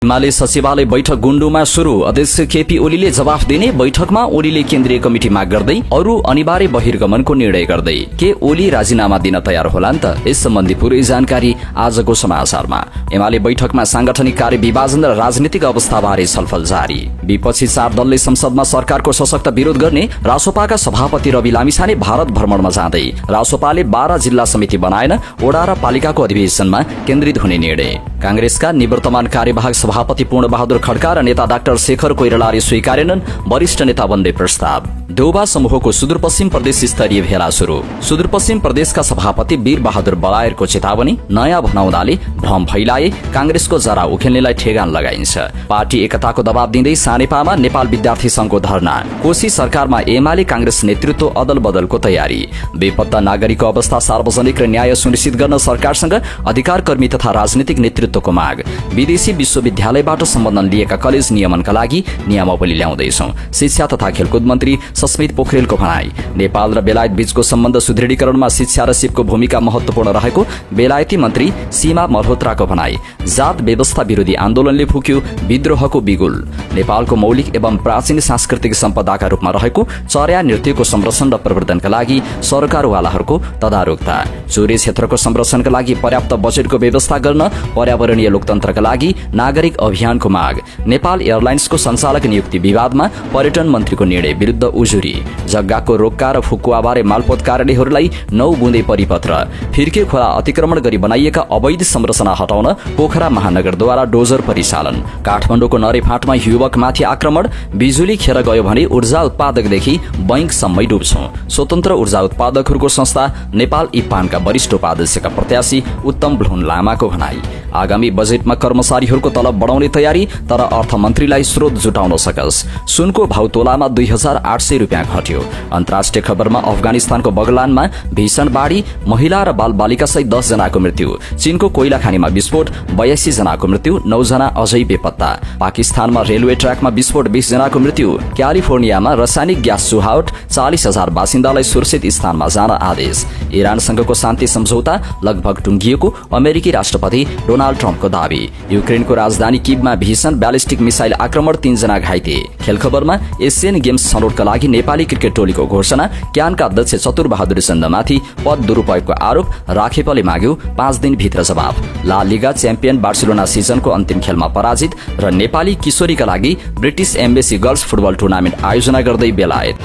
एमाले सचिवालय बैठक गुण्डुमा शुरू। अध्यक्ष केपी ओलीले जवाफ दिने। बैठकमा ओलीले केन्द्रीय कमिटी माग गर्दै अरू अनिवार्य बहिर्गमनको निर्णय गर्दै के ओली राजीनामा दिन तयार होलान् त? यस सम्बन्धी पूरै जानकारी आजको समाचारमा। एमाले बैठकमा सांगठनिक कार्य विभाजन र राजनीतिक अवस्थाबारे छलफल जारी। विपक्षी 4 दलले संसदमा सरकारको सशक्त विरोध गर्ने। रासोपाका सभापति रवि लामिछाने भारत भ्रमणमा जाँदै रासोपाले 12 जिल्ला समिति बनाएन। वडा र पालिकाको अधिवेशनमा केन्द्रित हुने निर्णय। कांग्रेसका निवर्तमान कार्यवाहक सभापति पूर्णबहादुर खड्का र नेता डाक्टर शेखर कोइरालाले स्वीकारेनन् वरिष्ठ नेता बन्ने प्रस्ताव। देउबा समूहको सुदूरपश्चिम प्रदेश स्तरीय भेला शुरू। सुदूरपश्चिम प्रदेशका सभापति वीर बहादुर बलायरको चेतावनी। नयाँ भनाउँदाले भ्रम फैलाए कांग्रेसको जरा उखेल्नेलाई ठेगान लगाइन्छ। पार्टी एकताको दबाव दिँदै सानेपामा नेपाल विद्यार्थी संघको धरना। कोशी सरकारमा एमाले कांग्रेस नेतृत्व अदल बदलको तयारी। बेपत्ता नागरिकको अवस्था सार्वजनिक र न्याय सुनिश्चित गर्न सरकारसँग अधिकारकर्मी तथा राजनीतिक नेतृत्वको माग। विदेशी विश्वविद्यालयबाट सम्बन्धन लिएका कलेज नियमनका लागि नियमावली ल्याउँदैछौं। शिक्षा तथा खेलकुद मन्त्री सस्मित पोखरेलको भनाई। नेपाल र बेलायत बीचको सम्बन्ध सुदृढीकरणमा शिक्षा र सिपको भूमिका महत्वपूर्ण रहेको बेलायती मन्त्री सीमा मल्होत्राको भनाई। जात व्यवस्था विरोधी आन्दोलनले फुक्यो विद्रोहको बिगुल। नेपालको मौलिक एवं प्राचीन सांस्कृतिक सम्पदाका रूपमा रहेको चर्या नृत्यको संरक्षण र प्रवर्धनका लागि सरकारवालाहरूको तदारुकता। चौरी क्षेत्रको संरक्षणका लागि पर्याप्त बजेटको व्यवस्था गर्न पर्यावरणीय लोकतन्त्रका लागि नागरिक अभियानको माग। नेपाल एयरलाइन्सको सञ्चालक नियुक्ति विवादमा पर्यटन मन्त्रीको निर्णय विरुद्ध उजुरी। जग्गाको रोक्का र फुकुवाबारे मालपोत कार्यालयहरूलाई 9 बुँदे परिपत्र। फिर्के खोला अतिक्रमण गरी बनाइएका अवैध संरचना हटाउन पोखरा महानगरद्वारा डोजर परिचालन। काठमाडौँको नरेफाँटमा युवकमाथि आक्रमण। बिजुली खेर गयो भने ऊर्जा उत्पादकदेखि बैंकसम्मै डुब्छौं। स्वतन्त्र ऊर्जा उत्पादकहरूको संस्था नेपाल इपानका वरिष्ठ उपाध्यक्षका प्रत्याशी उत्तम भ्लुन लामाको भनाई। आगामी बजेटमा कर्मचारीहरूको तलब बढाउने तयारी तर अर्थमन्त्रीलाई स्रोत जुटाउन सकस। सुनको भाउ तोलामा 2800 रुपियाँ घट्यो। अन्तर्राष्ट्रिय खबरमा अफगानिस्तानको बगलानमा भीषण बाढी। महिला र बालबालिका सहित 10 जनाको मृत्यु। चीनको कोइला खानीमा विस्फोट 82 जनाको मृत्यु। 9 जना अझै बेपत्ता। पाकिस्तानमा रेलवे ट्र्याकमा विस्फोट 20 जनाको मृत्यु। क्यालिफोर्नियामा रासायनिक ग्यास चुहावट 40,000 बासिन्दालाई सुरक्षित स्थानमा जान आदेश। इरानसँगको शान्ति सम्झौता लगभग टुंगिएको अमेरिकी राष्ट्रपति डोनाल्ड ट्रम्पको दावी। युक्रेनको राजधानी किभमा भीषण ब्यालिस्टिक मिसाइल आक्रमण 3 जना घाइते। खेल खबरमा एसियन गेम्स छनौटका लागि नेपाली क्रिकेट टोलीको घोषणा। क्यानका अध्यक्ष चतुरबहादुर चन्दमाथि पद दुरूपयोगको आरोप। राखेपले माग्यो 5 दिनभित्र जवाब। ला लिगा च्याम्पियन बार्सिलोना सिजनको अन्तिम खेलमा पराजित र नेपाली किशोरीका लागि British embassy girls football tournament आयोजना गर्दै बेलायत।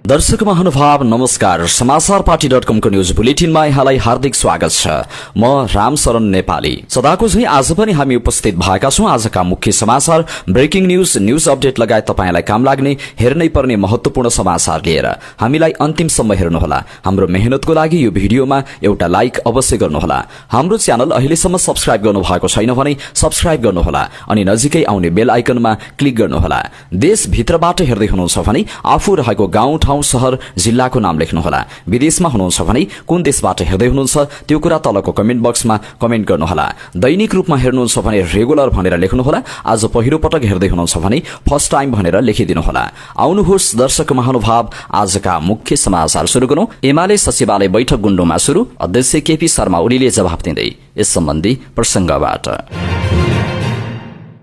दर्शक महानुभाव नमस्कार। समाचार पार्टी.com को न्यूज बुलेटिनमा यहाँलाई हार्दिक स्वागत छ। म रामशरण नेपाली। सदाको झै आज पनि हामी उपस्थित भएका छौं आजका मुख्य समाचार, ब्रेकिङ न्यूज अपडेट लगायत तपाईलाई काम लाग्ने हेर्नै पर्ने महत्वपूर्ण समाचार लिएर। हामीलाई अन्तिमसम्म हेर्नुहोला। हाम्रो मेहनतको लागि यो भिडियोमा एउटा लाइक अवश्य गर्नुहोला। हाम्रो च्यानल अहिलेसम्म सब्स्क्राइब गर्नुभएको छैन भने सब्स्क्राइब गर्नुहोला अनि नजिकै आउने बेल आइकनमा क्लिक गर्नुहोला। देशभित्रबाट हेर्दै हुनुहुन्छ भने आफू रहेको गाउँ ठाउँ शहर जिल्लाको नाम लेख्नुहोला। विदेशमा हुनुहुन्छ भने कुन देशबाट हेर्दै हुनुहुन्छ त्यो कुरा तलको कमेन्ट बक्समा कमेन्ट गर्नुहोला। दैनिक रूपमा हेर्नुहुन्छ भने रेगुलर भनेर लेख्नुहोला। आज पहिलो पटक हेर्दै हुनुहुन्छ भने फर्स्ट टाइम भनेर लेखिदिनुहोला। आउनुहोस् दर्शक महानुभाव, आजका मुख्य समाचार सुरु गरौं। एमाले सचिवालय बैठक गुण्डुमा शुरू। अध्यक्ष केपी शर्मा ओलीले जवाफ दिँदै यस सम्बन्धी प्रसंगबाट।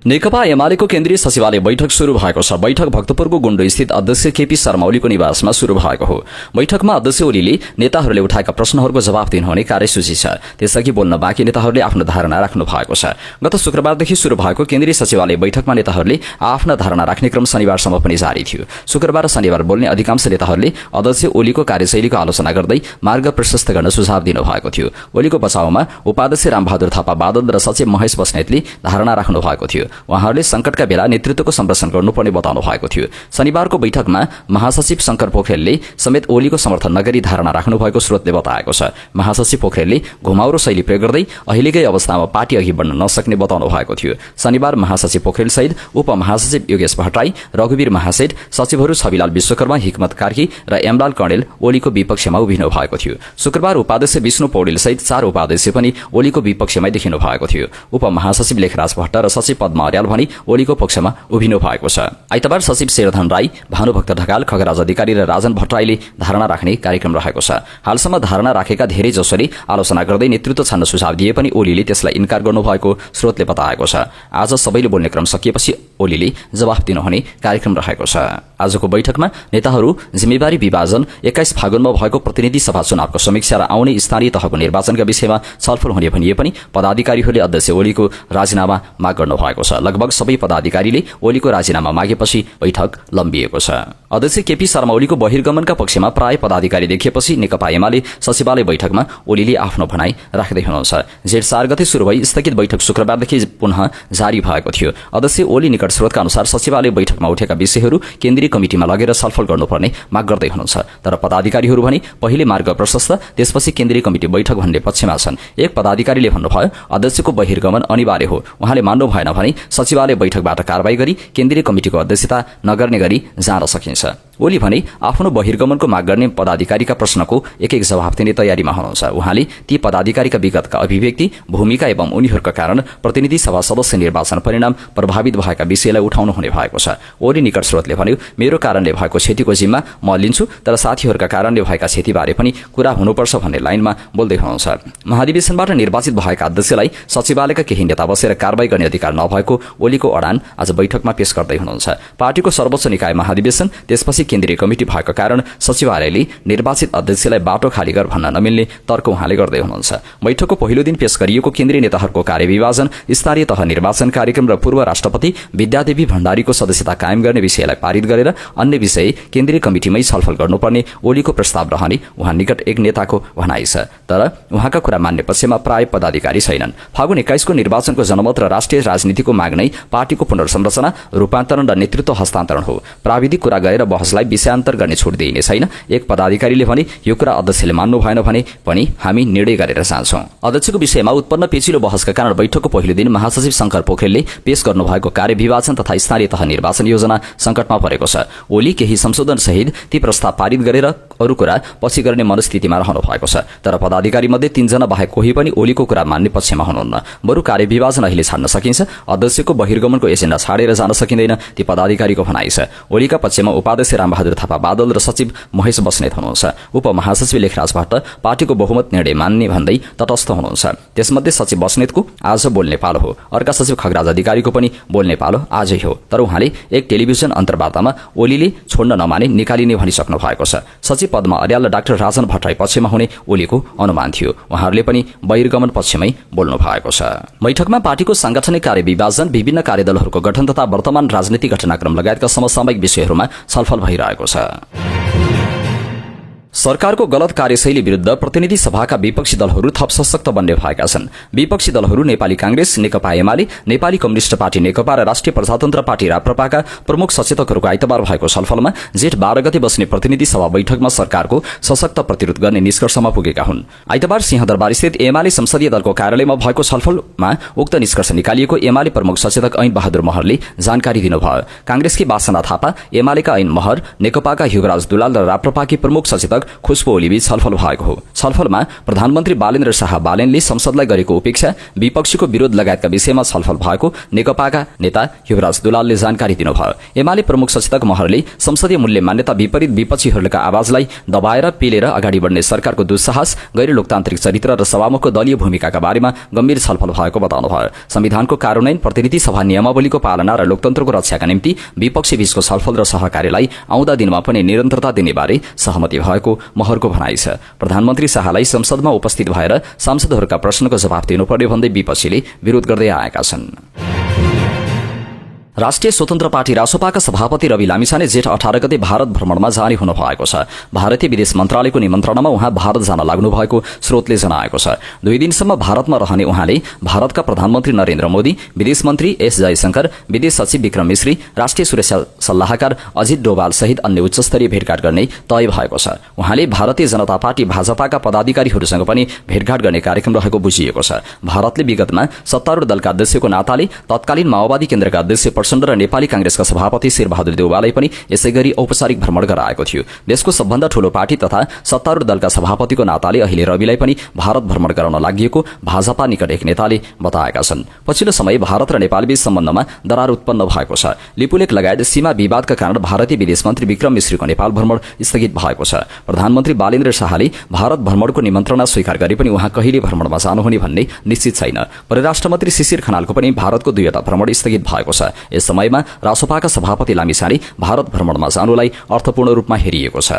नेकपा एमालेको केन्द्रीय सचिवालय बैठक शुरू भएको छ। बैठक भक्तपुरको गुण्डु स्थित अध्यक्ष केपी शर्मा ओलीको निवासमा शुरू भएको हो। बैठकमा अध्यक्ष ओलीले नेताहरूले उठाएका प्रश्नहरूको जवाफ दिनुहुने कार्यसूची छ। त्यसअघि बोल्न बाँकी नेताहरूले आफ्नो धारणा राख्नु भएको छ। गत शुक्रबारदेखि शुरू भएको केन्द्रीय सचिवालय बैठकमा नेताहरूले आफ्ना धारणा राख्ने क्रम शनिबारसम्म पनि जारी थियो। शुक्रबार र शनिबार बोल्ने अधिकांश नेताहरूले अध्यक्ष ओलीको कार्यशैलीको आलोचना गर्दै मार्ग प्रशस्त गर्न सुझाव दिनुभएको थियो। ओलीको बचाउमा उपाध्यक्ष रामबहादुर थापा बादल र सचिव महेश बस्नेतले धारणा राख्नु भएको थियो। उहाँहरूले संकटका बेला नेतृत्वको संरक्षण गर्नुपर्ने बताउनु भएको थियो। शनिबारको बैठकमा महासचिव शंकर पोखरेलले समेत ओलीको समर्थन नगरी धारणा राख्नु भएको स्रोतले बताएको छ। महासचिव पोखरेलले घुमाउरो शैली प्रयोग गर्दै अहिलेकै अवस्थामा पार्टी अघि बढ्न नसक्ने बताउनु भएको थियो। शनिबार महासचिव पोखरेल सहित उपमहासचिव योगेश भट्टराई, रघुवीर महासेठ, सचिवहरू छविलाल विश्वकर्मा, हिक्मत कार्की र एमलाल कणेल ओलीको विपक्षमा उभिनु भएको थियो। शुक्रबार उपाध्यक्ष विष्णु पौडेल सहित 4 उपाध्यक्ष पनि ओलीको विपक्षमै देखिनु भएको थियो। उपमहासचिव लेखराज भट्ट र सचिव पद्म पद्मा अर्याल भने ओलीको पक्षमा उभिनु भएको छ। आइतबार सचिव शेरधन राई, भानुभक्त ढकाल, खगराज अधिकारी र राजन भट्टराईले धारणा राख्ने कार्यक्रम रहेको छ। हालसम्म धारणा राखेका धेरै जसोले आलोचना गर्दै नेतृत्व छान्न सुझाव दिए पनि ओलीले त्यसलाई इन्कार गर्नुभएको स्रोतले बताएको छ। आज सबैले बोल्ने क्रम सकिएपछि ओलीले जवाफ दिनुहुने कार्यक्रम रहेको छ। आजको बैठकमा नेताहरू जिम्मेवारी विभाजन, 21 फागुनमा भएको प्रतिनिधि सभा चुनावको समीक्षा र आउने स्थानीय तहको निर्वाचनका विषयमा छलफल हुने भनिए पनि पदाधिकारीहरूले अध्यक्ष ओलीको राजीनामा माग गर्नु भएको छ। लगभग सबै पदाधिकारीले ओलीको राजीनामा मागेपछि बैठक लम्बिएको छ। अध्यक्ष केपी शर्मा ओलीको बहिर्गमनका पक्षमा प्राय पदाधिकारी देखिएपछि नेकपा एमाले सचिवालय बैठकमा ओलीले आफ्नो भनाई राख्दै हुनुहुन्छ। जेठ 4 गते शुरू भई स्थगित बैठक शुक्रबारदेखि पुनः जारी भएको थियो। अध्यक्ष ओली निकट स्रोतका अनुसार सचिवालय बैठकमा उठेका विषयहरू केन्द्रीय कमिटिमा लगेर छलफल गर्नुपर्ने माग गर्दै हुनुहुन्छ। तर पदाधिकारीहरू भने पहिले मार्ग प्रशस्त, त्यसपछि केन्द्रीय कमिटी बैठक भन्ने पक्षमा छन्। एक पदाधिकारीले भन्नुभयो, अध्यक्षको बहिर्गमन अनिवार्य हो। उहाँले मान्नु भएन भने सचिवालय बैठकबाट कारबाही गरी केन्द्रीय कमिटिको अध्यक्षता नगर्ने गरी जान सकिन्छ। ओली भने आफ्नो बहिर्गमनको माग गर्ने पदाधिकारीका प्रश्नको एक जवाफ दिने तयारीमा हुनुहुन्छ। उहाँले ती पदाधिकारीका विगतका अभिव्यक्ति, भूमिका एवं उनीहरूका कारण प्रतिनिधि सभा सदस्य निर्वाचन परिणाम प्रभावित भएका विषयलाई उठाउनु हुने भएको छ। ओली निकट स्रोतले भन्यो, मेरो कारणले भएको क्षतिको जिम्मा म लिन्छु, तर साथीहरूका कारणले भएका क्षतिबारे पनि कुरा हुनुपर्छ भन्ने लाइनमा बोल्दै हुनुहुन्छ। महाधिवेशनबाट निर्वाचित भएका अध्यक्षलाई सचिवालयका केही नेता बसेर कारबाही गर्ने अधिकार नभएको ओलीको अडान आज बैठकमा पेश गर्दै हुनुहुन्छ। पार्टीको सर्वोच्च निकाय महाधिवेशन, त्यसपछि केन्द्रीय कमिटी भएको कारण सचिवालयले निर्वाचित अध्यक्षलाई बाटो खाली गर भन्न नमिल्ने तर्क उहाँले गर्दै हुनुहुन्छ। बैठकको पहिलो दिन पेश गरिएको केन्द्रीय नेताहरूको कार्यविभाजन, स्थानीय तह निर्वाचन कार्यक्रम र पूर्व राष्ट्रपति विद्यादेवी भण्डारीको सदस्यता कायम गर्ने विषयलाई पारित गरेर अन्य विषय केन्द्रीय कमिटिमै छलफल गर्नुपर्ने ओलीको प्रस्ताव रहने उहाँ निकट एक नेताको भनाइ छ। तर उहाँका कुरा मान्ने पक्षमा प्राय पदाधिकारी छैनन्। फागुन 21 को निर्वाचनको जनमत र राष्ट्रिय राजनीतिको माग नै पार्टीको पुनर्संरचना, रूपान्तरण र नेतृत्व हस्तान्तरण हो। प्राविधिक कुरा गरेर बहसलाई विषयान्तर गर्ने छुट दिइने छैन। एक पदाधिकारीले भने, यो कुरा अध्यक्षले मान्नु भएन भने पनि हामी निर्णय गरेर जान्छौं। अध्यक्षको विषयमा उत्पन्न पेचिलो बहसका कारण बैठकको पहिलो दिन महासचिव शंकर पोखरेलले पेश गर्नुभएको कार्यविभाजन तथा स्थानीय तह निर्वाचन योजना संकटमा परेको छ। ओली केही संशोधन सहित ती प्रस्ताव पारित गरेर अरू कुरा पछि गर्ने मनस्थितिमा रहनु भएको छ। तर पदाधिकारी मध्ये 3 जना बाहेक कोही पनि ओलीको कुरा मान्ने पक्षमा हुनुहुन्न। बरु कार्यविभाजन अहिले छाड्न सकिन्छ, अध्यक्षको बहिर्गमनको एजेन्डा छाडेर जान सकिँदैन, ती पदाधिकारीको भनाइ छ। ओलीका पक्षमा उपाध्यक्ष रामबहादुर थापा बादल र सचिव महेश बस्नेत हुनुहुन्छ। उपमहासचिव लेखराज भट्ट पार्टीको बहुमत निर्णय मान्ने भन्दै तटस्थ हुनुहुन्छ। त्यसमध्ये सचिव बस्नेतको आज बोल्ने पालो हो। अर्का सचिव खगराज अधिकारीको पनि बोल्ने पालो आजै हो। तर उहाँले एक टेलिभिजन अन्तर्वार्तामा ओलीले छोड्न नमाने निकालिने भनिसक्नु भएको छ। सचिव पद्मा अर्याल र डाक्टर राजन भट्टराई पक्षमा हुने ओलीको अनुमान थियो। उहाँहरूले पनि बहिर्गमन पक्षमै बोल्नु भएको छ। बैठकमा पार्टीको सांगठनिक कार्यविभाजन, विभिन्न कार्यदलहरूको गठन तथा वर्तमान राजनीतिक घटनाक्रम लगायतका समसामयिक विषयहरूमा छलफल भइरहेको छ। सरकारको गलत कार्यशैली विरुद्ध प्रतिनिधि सभाका विपक्षी दलहरू थप सशक्त बन्ने भएका छन्। विपक्षी दलहरू नेपाली कांग्रेस, नेकपा एमाले, नेपाली कम्युनिष्ट पार्टी नेकपा र राष्ट्रिय प्रजातन्त्र पार्टी राप्रपाका प्रमुख सचेतकहरूको आइतबार भएको छलफलमा जेठ 12 गते बस्ने प्रतिनिधि सभा बैठकमा सरकारको सशक्त प्रतिरोध गर्ने निष्कर्षमा पुगेका हुन्। आइतबार सिंहदरबार स्थित एमाले संसदीय दलको कार्यालयमा भएको छलफलमा उक्त निष्कर्ष निकालिएको एमाले प्रमुख सचेतक ऐन बहादुर महरले जानकारी दिनुभयो। कांग्रेसकी वासना थापा, एमालेका ऐन महर, नेकपाका युवराज दुलाल र राप्रपाकी प्रमुख सचेतक खुशबु ओलीबीच छलफल भएको हो। छलफलमा प्रधानमन्त्री बालेन्द्र शाह बालेनले संसदलाई गरेको उपेक्षा, विपक्षीको विरोध लगायतका विषयमा छलफल भएको नेकपाका नेता युवराज दुलालले जानकारी दिनुभयो। एमाले प्रमुख सचेतक महरले संसदीय मूल्य मान्यता विपरीत विपक्षीहरूका आवाजलाई दबाएर पेलेर अगाडि बढ्ने सरकारको दुस्साहस, गैर लोकतान्त्रिक चरित्र र सभामुखको दलीय भूमिकाका बारेमा गम्भीर छलफल भएको बताउनुभयो। संविधानको कार्यान्वयन, प्रतिनिधि सभा नियमावलीको पालना र लोकतन्त्रको रक्षाका निम्ति विपक्षी बीचको छलफल र सहकार्यलाई आउँदा दिनमा पनि निरन्तरता दिने बारे सहमति भएको महरको भनाइ छ। प्रधानमन्त्री शाहलाई संसदमा उपस्थित भएर सांसदहरूका प्रश्नको जवाफ दिनुपर्ने भन्दै विपक्षीले विरोध गर्दै आएका छन्। राष्ट्रिय स्वतन्त्र पार्टी रासोपाका सभापति रवि लामिछाने जेठ 18 गते भारत भ्रमणमा जाने हुनु भएको छ। भारतीय विदेश मन्त्रालयको निमन्त्रणामा उहाँ भारत जान लाग्नु भएको स्रोतले जनाएको छ। 2 दिनसम्म भारतमा रहने उहाँले भारतका प्रधानमन्त्री नरेन्द्र मोदी, विदेश मन्त्री एस जयशंकर, विदेश सचिव विक्रम मिश्री, राष्ट्रिय सुरक्षा सल्लाहकार अजित डोभाल सहित अन्य उच्चस्तरीय भेटघाट गर्ने तय भएको छ। उहाँले भारतीय जनता पार्टी भाजपाका पदाधिकारीहरूसँग पनि भेटघाट गर्ने कार्यक्रम रहेको बुझिएको छ। भारतले विगतमा सत्तारूढ दलका अध्यक्षको नाताले तत्कालीन माओवादी केन्द्रका अध्यक्ष प्रचण्ड र नेपाली कांग्रेसका सभापति शेरबहादुर देउवालाई पनि यसैगरी औपचारिक भ्रमण गराएको थियो। देशको सबभन्दा ठूलो पार्टी तथा सत्तारूढ दलका सभापतिको नाताले अहिले रविलाई पनि भारत भ्रमण गराउन लागि भाजपा निकट एक नेताले बताएका छन्। पछिल्लो समय भारत र नेपालबीच सम्बन्धमा दरार उत्पन्न भएको छ। लिपुलेक लगायत सीमा विवादका कारण भारतीय विदेश मन्त्री विक्रम मिश्रीको नेपाल भ्रमण स्थगित भएको छ। प्रधानमन्त्री बालेन्द्र शाहले भारत भ्रमणको निमन्त्रणा स्वीकार गरे पनि उहाँ कहिले भ्रमणमा जानुहुने भन्ने निश्चित छैन। परराष्ट्र मन्त्री शिशिर खनालको पनि भारतको 2वटा भ्रमण स्थगित भएको छ। यस समयमा रासोपाका सभापति लामिछाने भारत भ्रमणमा जानुलाई अर्थपूर्ण रूपमा हेरिएको छ।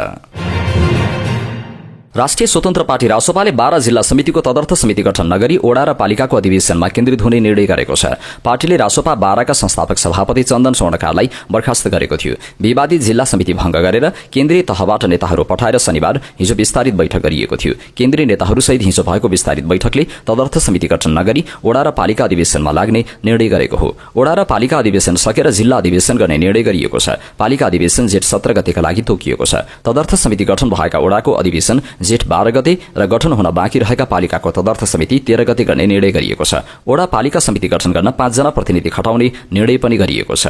राष्ट्रिय स्वतन्त्र पार्टी रासोपाले 12 जिल्ला समितिको तदर्थ समिति गठन नगरी ओडा र पालिकाको अधिवेशनमा केन्द्रित हुने निर्णय गरेको छ। पार्टीले रासोपा 12 का संस्थापक सभापति चन्दन स्वर्णकारलाई बर्खास्त गरेको थियो। विवादित जिल्ला समिति भंग गरेर केन्द्रीय तहबाट नेताहरू पठाएर शनिबार हिजो विस्तारित बैठक गरिएको थियो। केन्द्रीय नेताहरूसहित हिजो भएको विस्तारित बैठकले तदर्थ समिति गठन नगरी ओडा र पालिका अधिवेशनमा लाग्ने निर्णय गरेको हो। ओडा र पालिका अधिवेशन सकेर जिल्ला अधिवेशन गर्ने निर्णय गरिएको छ। पालिका अधिवेशन जेठ 17 गतेका लागि तोकिएको छ। तदर्थ समिति गठन भएका ओडाको अधिवेशन जेठ 12 गते र गठन हुन बाँकी रहेका पालिकाको तदर्थ समिति 13 गते गर्ने निर्णय गरिएको छ। ओडा पालिका समिति गठन गर्न 5 जना प्रतिनिधि खटाउने निर्णय पनि गरिएको छ।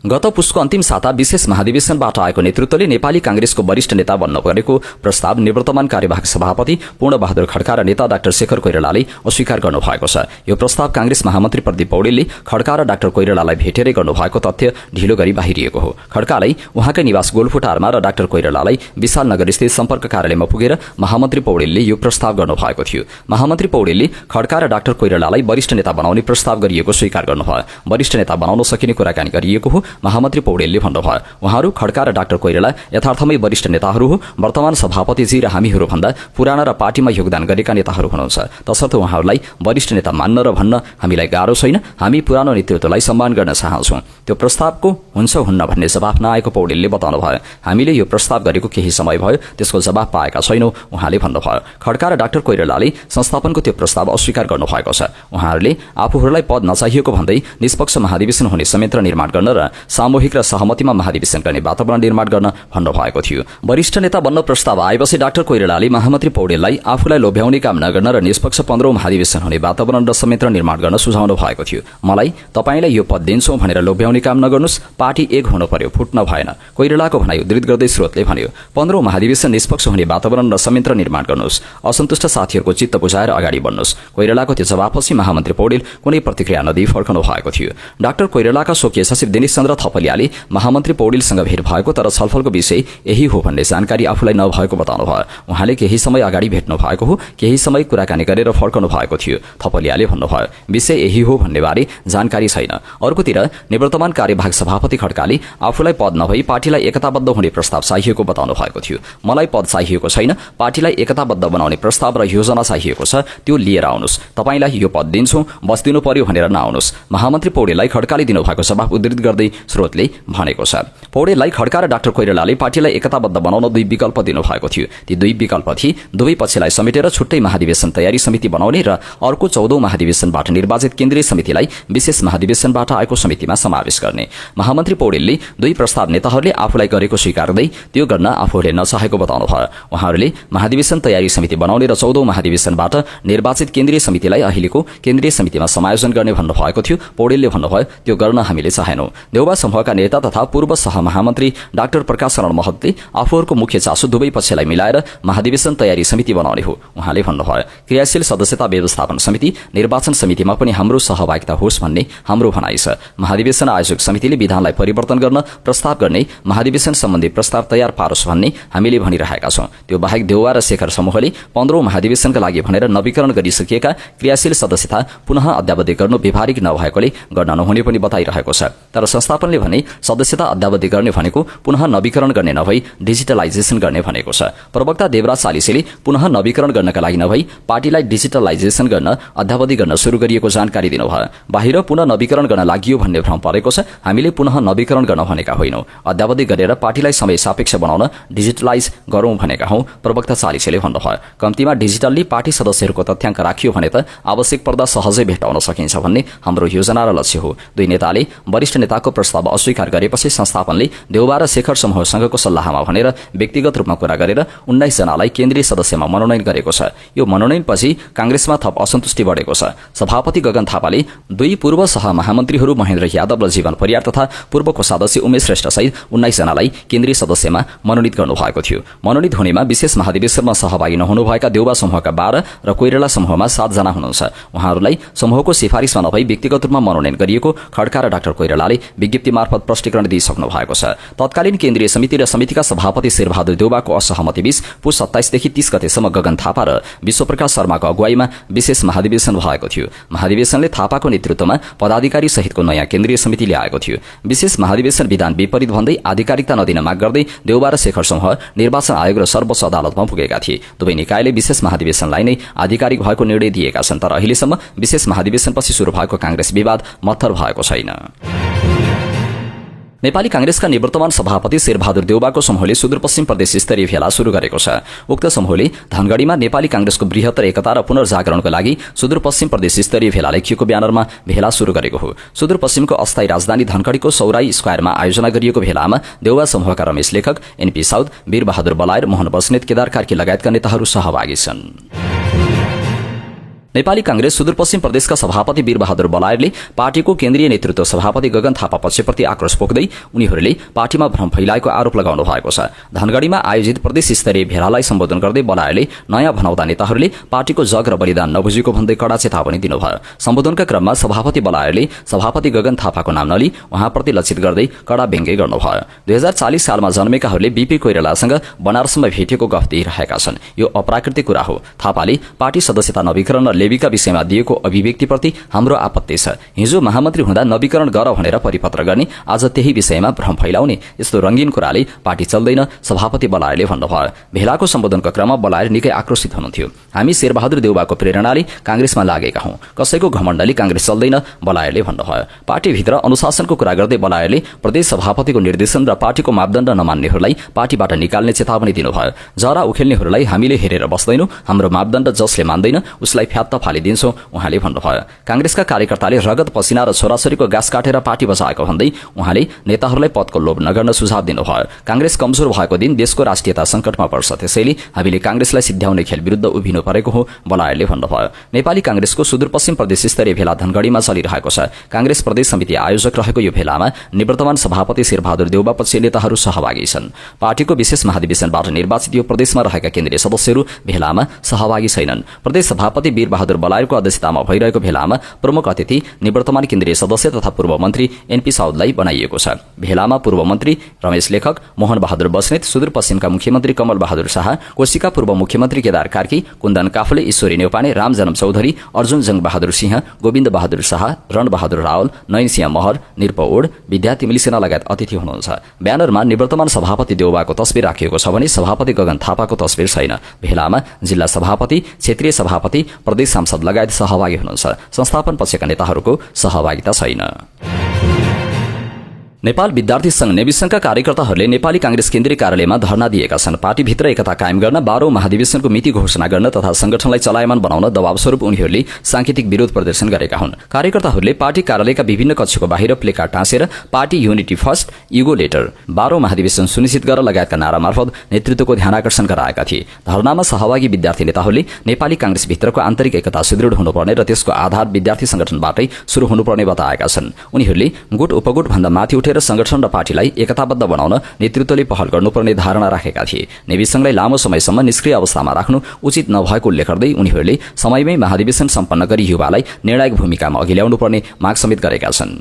गत पुसको अन्तिम साता विशेष महाधिवेशनबाट आएको नेतृत्वले नेपाली कांग्रेसको वरिष्ठ नेता बन्न परेको प्रस्ताव निवर्तमान कार्यवाहक सभापति पूर्णबहादुर खड्का र नेता डाक्टर शेखर कोइरालाले अस्वीकार गर्नुभएको छ। यो प्रस्ताव कांग्रेस महामन्त्री प्रदीप पौडेलले खड्का र डाक्टर कोइरालालाई भेटेरै गर्नुभएको तथ्य ढिलो गरी बाहिरिएको हो। खड्कालाई उहाँकै निवास गोलफुटारमा र डाक्टर कोइरालालाई विशाल नगरस्थित सम्पर्क कार्यालयमा पुगेर महामन्त्री पौडेलले यो प्रस्ताव गर्नुभएको थियो। महामन्त्री पौडेलले खड्का र डाक्टर कोइरालालाई वरिष्ठ नेता बनाउने प्रस्ताव गरिएको स्वीकार गर्नुभयो। वरिष्ठ नेता बनाउन सकिने कुराकानी गरिएको हो महामन्त्री पौडेलले भन्नुभयो। उहाँहरू खड्का र डाक्टर कोइराला यथार्थमै वरिष्ठ नेताहरू हो। वर्तमान सभापतिजी र हामीहरू भन्दा पुराना र पार्टीमा योगदान गरेका नेताहरू हुनुहुन्छ। तसर्थ उहाँहरूलाई वरिष्ठ नेता मान्न र भन्न हामीलाई गाह्रो छैन। हामी पुरानो नेतृत्वलाई सम्मान गर्न चाहन्छौं। त्यो प्रस्तावको हुन्छ हुन्न भन्ने जवाफ नआएको पौडेलले बताउनुभयो। हामीले यो प्रस्ताव गरेको केही समय भयो, त्यसको जवाफ पाएका छैनौं उहाँले भन्नुभयो। खड्का र डाक्टर कोइरालाले संस्थापनको त्यो प्रस्ताव अस्वीकार गर्नुभएको छ। उहाँहरूले आफूहरूलाई पद नचाहिएको भन्दै निष्पक्ष महाधिवेशन हुने संयन्त्र निर्माण गर्न र सामूहिक र सहमतिमा महाधिवेशन गर्ने वातावरण निर्माण गर्न भन्नुभएको थियो। वरिष्ठ नेता बन्न प्रस्ताव आएपछि डाक्टर कोइरालाले महामन्त्री पौडेललाई आफूलाई लोभ्याउने काम नगर्न र निष्पक्ष 15औं महाधिवेशन हुने वातावरण र संयन्त्र निर्माण गर्न सुझाउनु भएको थियो। मलाई तपाईलाई यो पद दिन्छौं भनेर लोभ्याउने काम नगर्नुस्, पार्टी एक हुनु पर्यो, फुट्न भएन, कोइरालाको भनाइ उद्धृत गर्दै स्रोतले भन्यो। 15औं महाधिवेशन निष्पक्ष हुने वातावरण र संयन्त्र निर्माण गर्नुस्, असन्तुष्ट साथीहरूको चित्त बुझाएर अगाडि बढ्नुस्। कोइरालाको त्यो जवाफपछि महामन्त्री पौडेल कुनै प्रतिक्रिया नदिई फर्कनु भएको थियो। डाक्टर कोइरालाका स्वकीय सचिव दिनेश चन्द्र थपलियाले महामन्त्री पौडेलसँग भेट भएको तर छलफलको विषय यही हो भन्ने जानकारी आफूलाई नभएको बताउनुभयो। उहाँले केही समय अगाडि भेट्नु भएको हो, केही समय कुराकानी गरेर फर्कनु भएको थियो। थपलियाले भन्नुभयो विषय यही हो भन्ने बारे जानकारी छैन। अर्कोतिर निवर्तमान कार्यवाहक सभापति खड्काले आफूलाई पद नभई पार्टीलाई एकताबद्ध हुने प्रस्ताव चाहिएको बताउनु भएको थियो। मलाई पद चाहिएको छैन, पार्टीलाई एकताबद्ध बनाउने प्रस्ताव र योजना चाहिएको छ, त्यो लिएर आउनुस्। तपाईलाई यो पद दिन्छौं, बस दिनु पर्यो भनेर नआउनुस्। महामन्त्री पौडेललाई खड्काले दिनुभएको जवाफ उद्धृत गर्दै स्रोतले भनेको छ। पौडेललाई खड्का र डाक्टर कोइरालाले पार्टीलाई एकताबद्ध बनाउन 2 विकल्प दिनुभएको थियो। ती 2 विकल्प थिए दुवै पक्षलाई समेटेर छुट्टै महाधिवेशन तयारी समिति बनाउने र अर्को 14औं महाधिवेशनबाट निर्वाचित केन्द्रीय समितिलाई विशेष महाधिवेशनबाट आएको समितिमा समावेश गर्ने। महामन्त्री पौडेलले 2 प्रस्ताव नेताहरूले आफूलाई गरेको स्वीकार गर्दै त्यो गर्न आफूहरूले नचाहेको बताउनुभयो। उहाँहरूले महाधिवेशन तयारी समिति बनाउने र 14औं महाधिवेशनबाट निर्वाचित केन्द्रीय समितिलाई अहिलेको केन्द्रीय समितिमा समायोजन गर्ने भन्नुभएको थियो। पौडेलले भन्नुभयो त्यो गर्न हामीले चाहेनौं। देउबा समूहका नेता तथा पूर्व सहमहामन्त्री डाक्टर प्रकाश शरण महतले आफूहरूको मुख्य चासो दुवै पक्षलाई मिलाएर महाधिवेशन तयारी समिति बनाउने हो उहाँले भन्नुभयो। क्रियाशील सदस्यता व्यवस्थापन समिति निर्वाचन समितिमा पनि हाम्रो सहभागिता होस् भन्ने हाम्रो भनाइ छ। महाधिवेशन आयोजक समितिले विधानलाई परिवर्तन गर्न प्रस्ताव गर्ने, महाधिवेशन सम्बन्धी प्रस्ताव तयार पारोस् भन्ने हामीले भनिरहेका छौं। त्यो बाहेक देउवा र शेखर समूहले 15औं महाधिवेशनका लागि भनेर नवीकरण गरिसकिएका क्रियाशील सदस्यता पुनः अद्यावधि गर्नु व्यावहारिक नभएकोले गर्न नहुने पनि बताइरहेको छ। तर संस्थापनले भने सदस्यता अद्यावधि गर्ने भनेको पुनः नवीकरण गर्ने नभई डिजिटलाइजेसन गर्ने भनेको छ। प्रवक्ता देवराज चालिसेले पुनः नवीकरण गर्नका लागि नभई पार्टीलाई डिजिटलाइजेसन गर्न अद्यावधि गर्न शुरू गरिएको जानकारी दिनुभयो। बाहिर पुनः नवीकरण गर्न लागि भन्ने भ्रम परेको छ। हामीले पुनः नवीकरण गर्न भनेका होइनौं, अद्यावधि गरेर पार्टीलाई समय सापेक्ष बनाउन डिजिटलाइज गरौं भनेका हौं, प्रवक्ता चालिसेले भन्नुभयो। कम्तीमा डिजिटल्ली पार्टी सदस्यहरूको तथ्याङ्क राखियो भने त आवश्यक पर्दा सहजै भेटाउन सकिन्छ भन्ने हाम्रो योजना र लक्ष्य हो। 2 नेताले वरिष्ठ नेताको प्रस्ताव अस्वीकार गरेपछि संस्थापनले देउबा र शेखर समूहसँगको सल्लाहमा भनेर व्यक्तिगत रूपमा कुरा गरेर 19 जनालाई केन्द्रीय सदस्यमा मनोनयन गरेको छ। यो मनोनयनपछि कांग्रेसमा थप असन्तुष्टि बढेको छ। सभापति गगन थापाले 2 पूर्व सहमहामन्त्रीहरू महेन्द्र यादव र जीवन परियार तथा पूर्व कोषाध्यक्ष उमेश श्रेष्ठ सहित 19 जनालाई केन्द्रीय सदस्यमा मनोनित गर्नुभएको थियो। मनोनित हुनेमा विशेष महाधिवेशनमा सहभागी नहुनुभएका देउबा समूहका 12 र कोइराला समूहमा 7 जना हुनुहुन्छ। उहाँहरूलाई समूहको सिफारिसमा नभई व्यक्तिगत रूपमा मनोनयन गरिएको खड्का र डाक्टर कोइरालाले विज्ञप्ति मार्फत प्रष्टीकरण दिइसक्नु भएको छ। तत्कालीन केन्द्रीय समिति र समितिका सभापति शेरबहादुर देउबाको असहमतिबीच पुस 27 देखि 30 गतेसम्म गगन थापा र विश्वप्रकाश शर्माको अगुवाईमा विशेष महाधिवेशन भएको थियो। महाधिवेशनले थापाको नेतृत्वमा पदाधिकारी सहितको नयाँ केन्द्रीय समिति ल्याएको थियो। विशेष महाधिवेशन विधान विपरीत भन्दै आधिकारिकता नदिन माग गर्दै देउबा र शेखर समूह निर्वाचन आयोग र सर्वोच्च अदालतमा पुगेका थिए। दुवै निकायले विशेष महाधिवेशनलाई नै आधिकारिक भएको निर्णय दिएका छन्, तर अहिलेसम्म विशेष महाधिवेशनपछि शुरू भएको कांग्रेस विवाद मत्थर भएको छैन। नेपाली कांग्रेसका निवर्तमान सभापति शेरबहादुर देउबाको समूहले सुदूरपश्चिम प्रदेश स्तरीय भेला शुरू गरेको छ। उक्त समूहले धनगढ़ीमा नेपाली कांग्रेसको बृहत्तर एकता र पुनर्जागरणको लागि सुदूरपश्चिम प्रदेश स्तरीय भेला लेखिएको ब्यानरमा भेला शुरू गरेको हो। सुदूरपश्चिमको अस्थायी राजधानी धनगढ़ीको सौराई स्क्वायरमा आयोजना गरिएको भेलामा देउबा समूहका रमेश लेखक, एनपी साउद, वीरबहादुर बलायर, मोहन बस्नेत, केदार कार्की लगायतका नेताहरू सहभागी छन्। नेपाली कांग्रेस सुदूरपश्चिम प्रदेशका सभापति वीरबहादुर बलायरले पार्टीको केन्द्रीय नेतृत्व सभापति गगन थापा पक्षप्रति आक्रोश पोख्दै उनीहरूले पार्टीमा भ्रम फैलाएको आरोप लगाउनु भएको छ। धनगढ़ीमा आयोजित प्रदेश स्तरीय भेलालाई सम्बोधन गर्दै बलायरले नयाँ भनाउँदा नेताहरूले पार्टीको जग र बलिदान नबुझेको भन्दै कडा चेतावनी दिनुभयो। सम्बोधनका क्रममा सभापति बलायरले सभापति गगन थापाको नाम नलिई उहाँप्रति लक्षित गर्दै कडा व्यङ्ग्य गर्नुभयो। 2040 सालमा जन्मेकाहरूले बीपी कोइरालासँग बनारसमा भेटेको गफ दिइरहेका छन्। यो अप्राकृतिक कुरा हो। थापाले पार्टी सदस्यता नवीकरण र लेबीका विषयमा दिएको अभिव्यक्तिप्रति हाम्रो आपत्ति छ। हिजो महामन्त्री हुँदा नवीकरण गर भनेर परिपत्र गर्ने, आज त्यही विषयमा भ्रम फैलाउने, यस्तो रंगीन कुराले पार्टी चल्दैन, सभापति बलायरले भन्नुभयो। भेलाको सम्बोधनको क्रममा बलायर निकै आक्रोशित हुनुहुन्थ्यो। हामी शेरबहादुर देउबाको प्रेरणाले कांग्रेसमा लागेका हौं, कसैको घमण्डले कांग्रेस चल्दैन, बलायरले भन्नुभयो। पार्टीभित्र अनुशासनको कुरा गर्दै बलायरले प्रदेश सभापतिको निर्देशन र पार्टीको मापदण्ड नमान्नेहरूलाई पार्टीबाट निकाल्ने चेतावनी दिनुभयो। जरा उखेल्नेहरूलाई हामीले हेरेर बस्दैनौं, हाम्रो मापदण्ड जसले मान्दैन उसलाई फ्यात्त फालिदिन्छौं, उहाँले भन्नुभयो। कांग्रेसका कार्यकर्ताले रगत पसिना र छोराछोरीको गाँस काटेर पार्टी बचाएको भन्दै उहाँले नेताहरूलाई पदको लोभ नगर्न सुझाव दिनुभयो। कांग्रेस कमजोर भएको दिन देशको राष्ट्रियता संकटमा पर्छ, त्यसैले हामीले कांग्रेसलाई सिद्ध्याउने खेल विरुद्ध उभिनु परेको हो, बलायरले भन्नुभयो। नेपाली कांग्रेसको सुदूरपश्चिम प्रदेश स्तरीय भेला धनगढ़ीमा चलिरहेको छ। कांग्रेस प्रदेश समिति आयोजक रहेको यो भेलामा निवर्तमान सभापति शेरबहादुर देउबा पक्षीय नेताहरू सहभागी छन्। पार्टीको विशेष महाधिवेशनबाट निर्वाचित यो प्रदेशमा रहेका केन्द्रीय सदस्यहरू भेलामा सहभागी छैनन्। प्रदेश सभापति वीरबहादुर बलायरको अध्यक्षतामा भइरहेको भेलामा प्रमुख अतिथि निवर्तमान केन्द्रीय सदस्य तथा पूर्व मन्त्री एनपी साउदलाई बनाइएको छ। भेलामा पूर्व मन्त्री रमेश लेखक, मोहन बहादुर बस्नेत, सुदूरपश्चिमका मुख्यमन्त्री कमल बहादुर शाह, कोशीका पूर्व मुख्यमन्त्री केदार कार्की, कुन्दन काफले, ईश्वरी नेउपाने, रामजनम चौधरी, अर्जुन जंग बहादुर सिंह, गोविन्द बहादुर शाह, रण बहादुर रावल, नयन सिंह महर, निरप ओड, विद्या तिमिली सेना लगायत अतिथि हुनुहुन्छ। ब्यानरमा निवर्तमान सभापति देउबाको तस्बिर राखिएको छ भने सभापति गगन थापाको तस्बिर छैन। भेलामा जिल्ला सभापति, क्षेत्रीय सभापति, प्रदेश सांसद लगायत सहभागी हुनुहुन्छ। संस्थापन पक्षका नेताहरूको सहभागिता छैन। नेपाल विद्यार्थी संघ नेविसंघका कार्यकर्ताहरूले नेपाली कांग्रेस केन्द्रीय कार्यालयमा धरना दिएका छन्। पार्टीभित्र एकता कायम गर्न 12औं महाधिवेशनको मिति घोषणा गर्न तथा संगठनलाई चलायमान बनाउन दबाव स्वरूप उनीहरूले सांकेतिक विरोध प्रदर्शन गरेका हुन्। कार्यकर्ताहरूले पार्टी कार्यालयका विभिन्न कक्षको बाहिर प्लेकार्ड टाँसेर party unity first, ego later, 12औं महाधिवेशन सुनिश्चित गर लगायतका नारा मार्फत नेतृत्वको ध्यानाकर्षण गराएका थिए। धरनामा सहभागी विद्यार्थी नेताहरूले नेपाली कांग्रेसभित्रको आन्तरिक एकता सुदृढ हुनुपर्ने र त्यसको आधार विद्यार्थी संगठनबाटै शुरू हुनुपर्ने बताएका छन्। उनीहरूले गुट उपगुट भन्दा माथि उठेर संगठन र पार्टीलाई एकताबद्ध बनाउन नेतृत्वले पहल गर्नुपर्ने धारणा राखेका थिए। नेविसंघलाई लामो समयसम्म निष्क्रिय अवस्थामा राख्नु उचित नभएको उल्लेख गर्दै उनीहरूले समयमै महाधिवेशन सम्पन्न गरी युवालाई निर्णायक भूमिकामा अघि ल्याउनुपर्ने माग समेत गरेका छन्।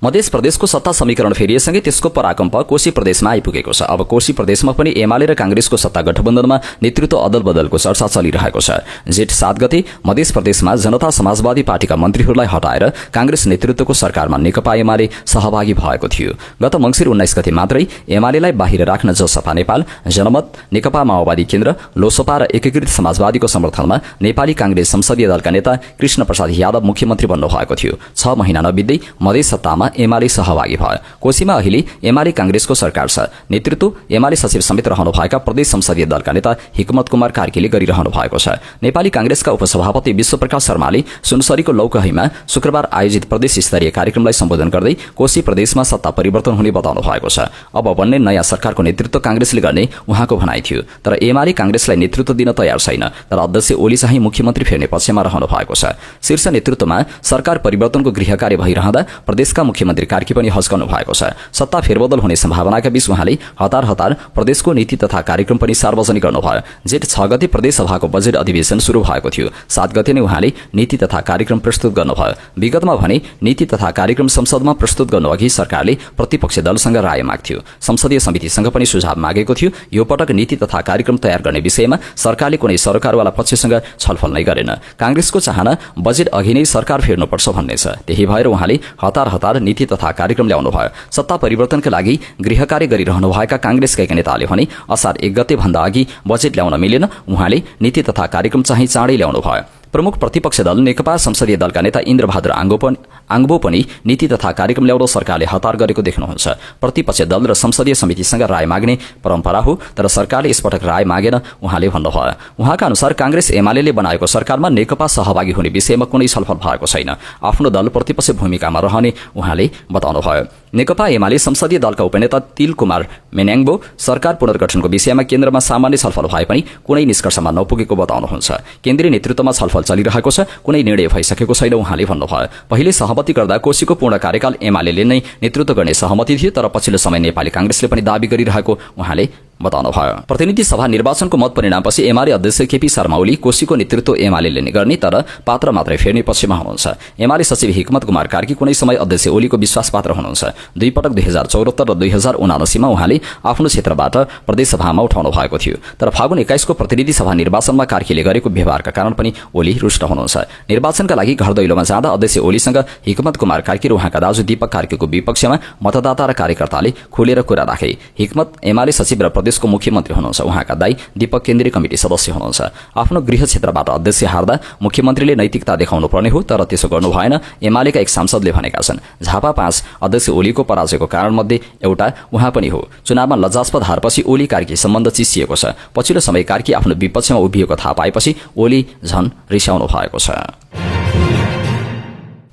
मध्य प्रदेशको सत्ता समीकरण फेरिएसँगै त्यसको पराकम्प कोशी प्रदेशमा आइपुगेको छ। अब कोशी प्रदेशमा पनि एमाले र कांग्रेसको सत्ता गठबन्धनमा नेतृत्व अदल बदलको चर्चा चलिरहेको छ। जेठ 7 गते मध्य प्रदेशमा जनता समाजवादी पार्टीका मन्त्रीहरूलाई हटाएर कांग्रेस नेतृत्वको सरकारमा नेकपा एमाले सहभागी भएको थियो। गत मंसिर 19 गते मात्रै एमालेलाई बाहिर राख्न जसपा नेपाल, जनमत, नेकपा माओवादी केन्द्र, लोसपा र एकीकृत समाजवादीको समर्थनमा नेपाली कांग्रेस संसदीय दलका नेता कृष्ण प्रसाद यादव मुख्यमन्त्री बन्नुभएको थियो। 6 महिना नबित्दै मधेस सत्तामा एमाले सहभागी भयो। कोशीमा अहिले एमाले कांग्रेसको सरकार छ। नेतृत्व एमाले सचिव समेत रहनुभएका प्रदेश संसदीय दलका नेता हिक्मत कुमार कार्कीले गरिरहनु भएको छ। नेपाली कांग्रेसका उपसभापति विश्वप्रकाश शर्माले सुनसरीको लौकहीमा शुक्रबार आयोजित प्रदेश स्तरीय कार्यक्रमलाई सम्बोधन गर्दै कोशी प्रदेशमा सत्ता परिवर्तन हुने बताउनु भएको छ। अब बन्ने नयाँ सरकारको नेतृत्व कांग्रेसले गर्ने उहाँको भनाइ थियो। तर एमाले कांग्रेसलाई नेतृत्व दिन तयार छैन। तर अध्यक्ष ओली चाहिँ मुख्यमन्त्री फेर्ने पक्षमा रहनु भएको छ। शीर्ष नेतृत्वमा सरकार परिवर्तनको गृह कार्य भइरहँदा प्रदेशका मुख्यमन्त्री कार्की पनि हस्काउनु भएको छ। सत्ता फेरबदल हुने सम्भावनाका बीच उहाँले हतार प्रदेशको नीति तथा कार्यक्रम पनि सार्वजनिक गर्नुभयो। जेठ 6 गते प्रदेश सभाको बजेट अधिवेशन शुरू भएको थियो। 7 गते नै उहाँले नीति तथा कार्यक्रम प्रस्तुत गर्नुभयो। विगतमा भने नीति तथा कार्यक्रम संसदमा प्रस्तुत गर्नुअघि सरकारले प्रतिपक्षी दलसँग राय माग्थ्यो। संसदीय समितिसँग पनि सुझाव मागेको थियो। यो पटक नीति तथा कार्यक्रम तयार गर्ने विषयमा सरकारले कुनै सरकारवाला पक्षसँग छलफल नै गरेन। कांग्रेसको चाहना बजेट अघि नै सरकार फेर्नुपर्छ भन्ने छ। त्यही भएर उहाँले हतार नीति तथा कार्यक्रम ल्याउनुभयो। सत्ता परिवर्तनका लागि गृह कार्य गरिरहनुभएका कांग्रेसका एक नेताले भने असार 1 गते भन्दा अघि बजेट ल्याउन मिलेन। उहाँले नीति तथा कार्यक्रम चाहिँ चाँडै ल्याउनु भयो। प्रमुख प्रतिपक्ष दल नेकपा संसदीय दलका नेता इन्द्रबहादुर आङ्गो पनि नीति तथा कार्यक्रम ल्याउन सरकारले हतार गरेको देख्नुहुन्छ। प्रतिपक्ष दल र संसदीय समितिसँग राय माग्ने परम्परा हो, तर सरकारले यसपटक राय मागेन उहाँले भन्नुभयो। उहाँका अनुसार कांग्रेस एमाले बनाएको सरकारमा नेकपा सहभागी हुने विषयमा कुनै छलफल भएको छैन। आफ्नो दल प्रतिपक्ष भूमिकामा रहने उहाँले बताउनुभयो। नेकपा एमाले संसदीय दलका उपनेता तिल कुमार मेन्याङ्बो सरकार पुनर्गठनको विषयमा केन्द्रमा सामान्य छलफल भए पनि कुनै निष्कर्षमा नपुगेको बताउनुहुन्छ। केन्द्रीय नेतृत्वमा छलफल चलिरहेको छ, कुनै निर्णय भइसकेको छैन उहाँले भन्नुभयो। पहिले सहमति गर्दा कोशीको पूर्ण कार्यकाल एमाले नै नेतृत्व गर्ने सहमति थियो, तर पछिल्लो समय नेपाली कांग्रेसले पनि दाबी गरिरहेको उहाँले बताउनुभयो। प्रतिनिधि सभा निर्वाचनको मत परिणामपछि एमाले अध्यक्ष केपी शर्मा ओली कोशीको नेतृत्व एमाले नै गर्ने, तर पात्र मात्रै फेर्ने पक्षमा हुनुहुन्छ। एमाले सचिव हिक्मत कुमार कार्की कुनै समय अध्यक्ष ओलीको विश्वास पात्र हुनुहुन्छ। 2 पटक 2074 र 2079 मा उहाँले आफ्नो क्षेत्रबाट प्रदेश सभामा उठाउनु भएको थियो। तर फागुन 21 को प्रतिनिधि सभा निर्वाचनमा कार्कीले गरेको व्यवहारका कारण पनि ओली रुष्ट हुनुहुन्छ। निर्वाचनका लागि घर दैलोमा जाँदा अध्यक्ष ओलीसँग हिक्मत कुमार कार्की र उहाँका दाजु दीपक कार्कीको विपक्षमा मतदाता र कार्यकर्ताले खुलेर कुरा राखे। हिक्मत एमाले सचिव र प्रदेशको मुख्यमन्त्री हुनुहुन्छ। उहाँका दाई दीपक केन्द्रीय कमिटी सदस्य हुनुहुन्छ। आफ्नो गृह क्षेत्रबाट अध्यक्ष हार्दा मुख्यमन्त्रीले नैतिकता देखाउनु पर्ने हो, तर त्यसो गर्नु भएन। एमालेका एक सांसदले भनेका छन्। झापा 5 अध्यक्ष ओलीको पराजयको कारणमध्ये एउटा उहाँ पनि हो। चुनावमा लज्जास्पद हारपछि ओली कार्की सम्बन्ध चिसिएको छ। पछिल्लो समय कार्की आफ्नो विपक्षमा उभिएको थाहा पाएपछि ओली झन रिसाउनु भएको छ।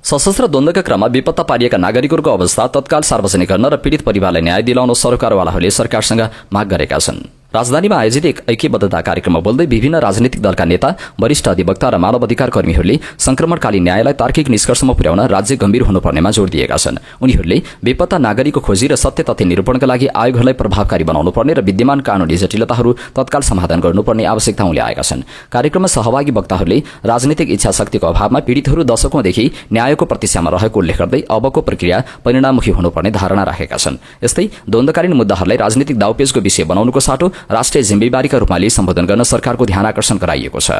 सशस्त्र द्वन्द्वका क्रममा बेपत्ता पारिएका नागरिकहरूको अवस्था तत्काल सार्वजनिक गर्न र पीडित परिवारलाई न्याय दिलाउन सरकारवालाहरूले सरकारसँग माग गरेका छन्। राजधानीमा आयोजित एक ऐक्यबद्धता कार्यक्रममा बोल्दै विभिन्न राजनीतिक दलका नेता, वरिष्ठ अधिवक्ता र मानव अधिकार कर्मीहरूले संक्रमणकालीन न्यायलाई तार्किक निष्कर्षमा पुर्याउन राज्य गम्भीर हुनुपर्नेमा जोड़ दिएका छन्। उनीहरूले बेपत्ता नागरिकको खोजी र सत्य तथ्य निरूपणका लागि आयोगहरूलाई प्रभावकारी बनाउनु पर्ने र विद्यमान कानूनी जटिलताहरू तत्काल समाधान गर्नुपर्ने आवश्यकता उल्याएका छन्। कार्यक्रममा सहभागी वक्ताहरूले राजनीतिक इच्छा शक्तिको अभावमा पीडितहरू दशकौंदेखि न्यायको प्रतीक्षामा रहेको उल्लेख गर्दै अबको प्रक्रिया परिणाममुखी हुनुपर्ने धारणा राखेका छन्। यस्तै द्वन्द्वकालीन मुद्दाहरूलाई राजनीतिक दाउपेचको विषय बनाउनुको साटो राष्ट्रिय जिम्मेवारीका रूपमा लिई सम्बोधन गर्न सरकारको ध्यान आकर्षण गराइएको छ।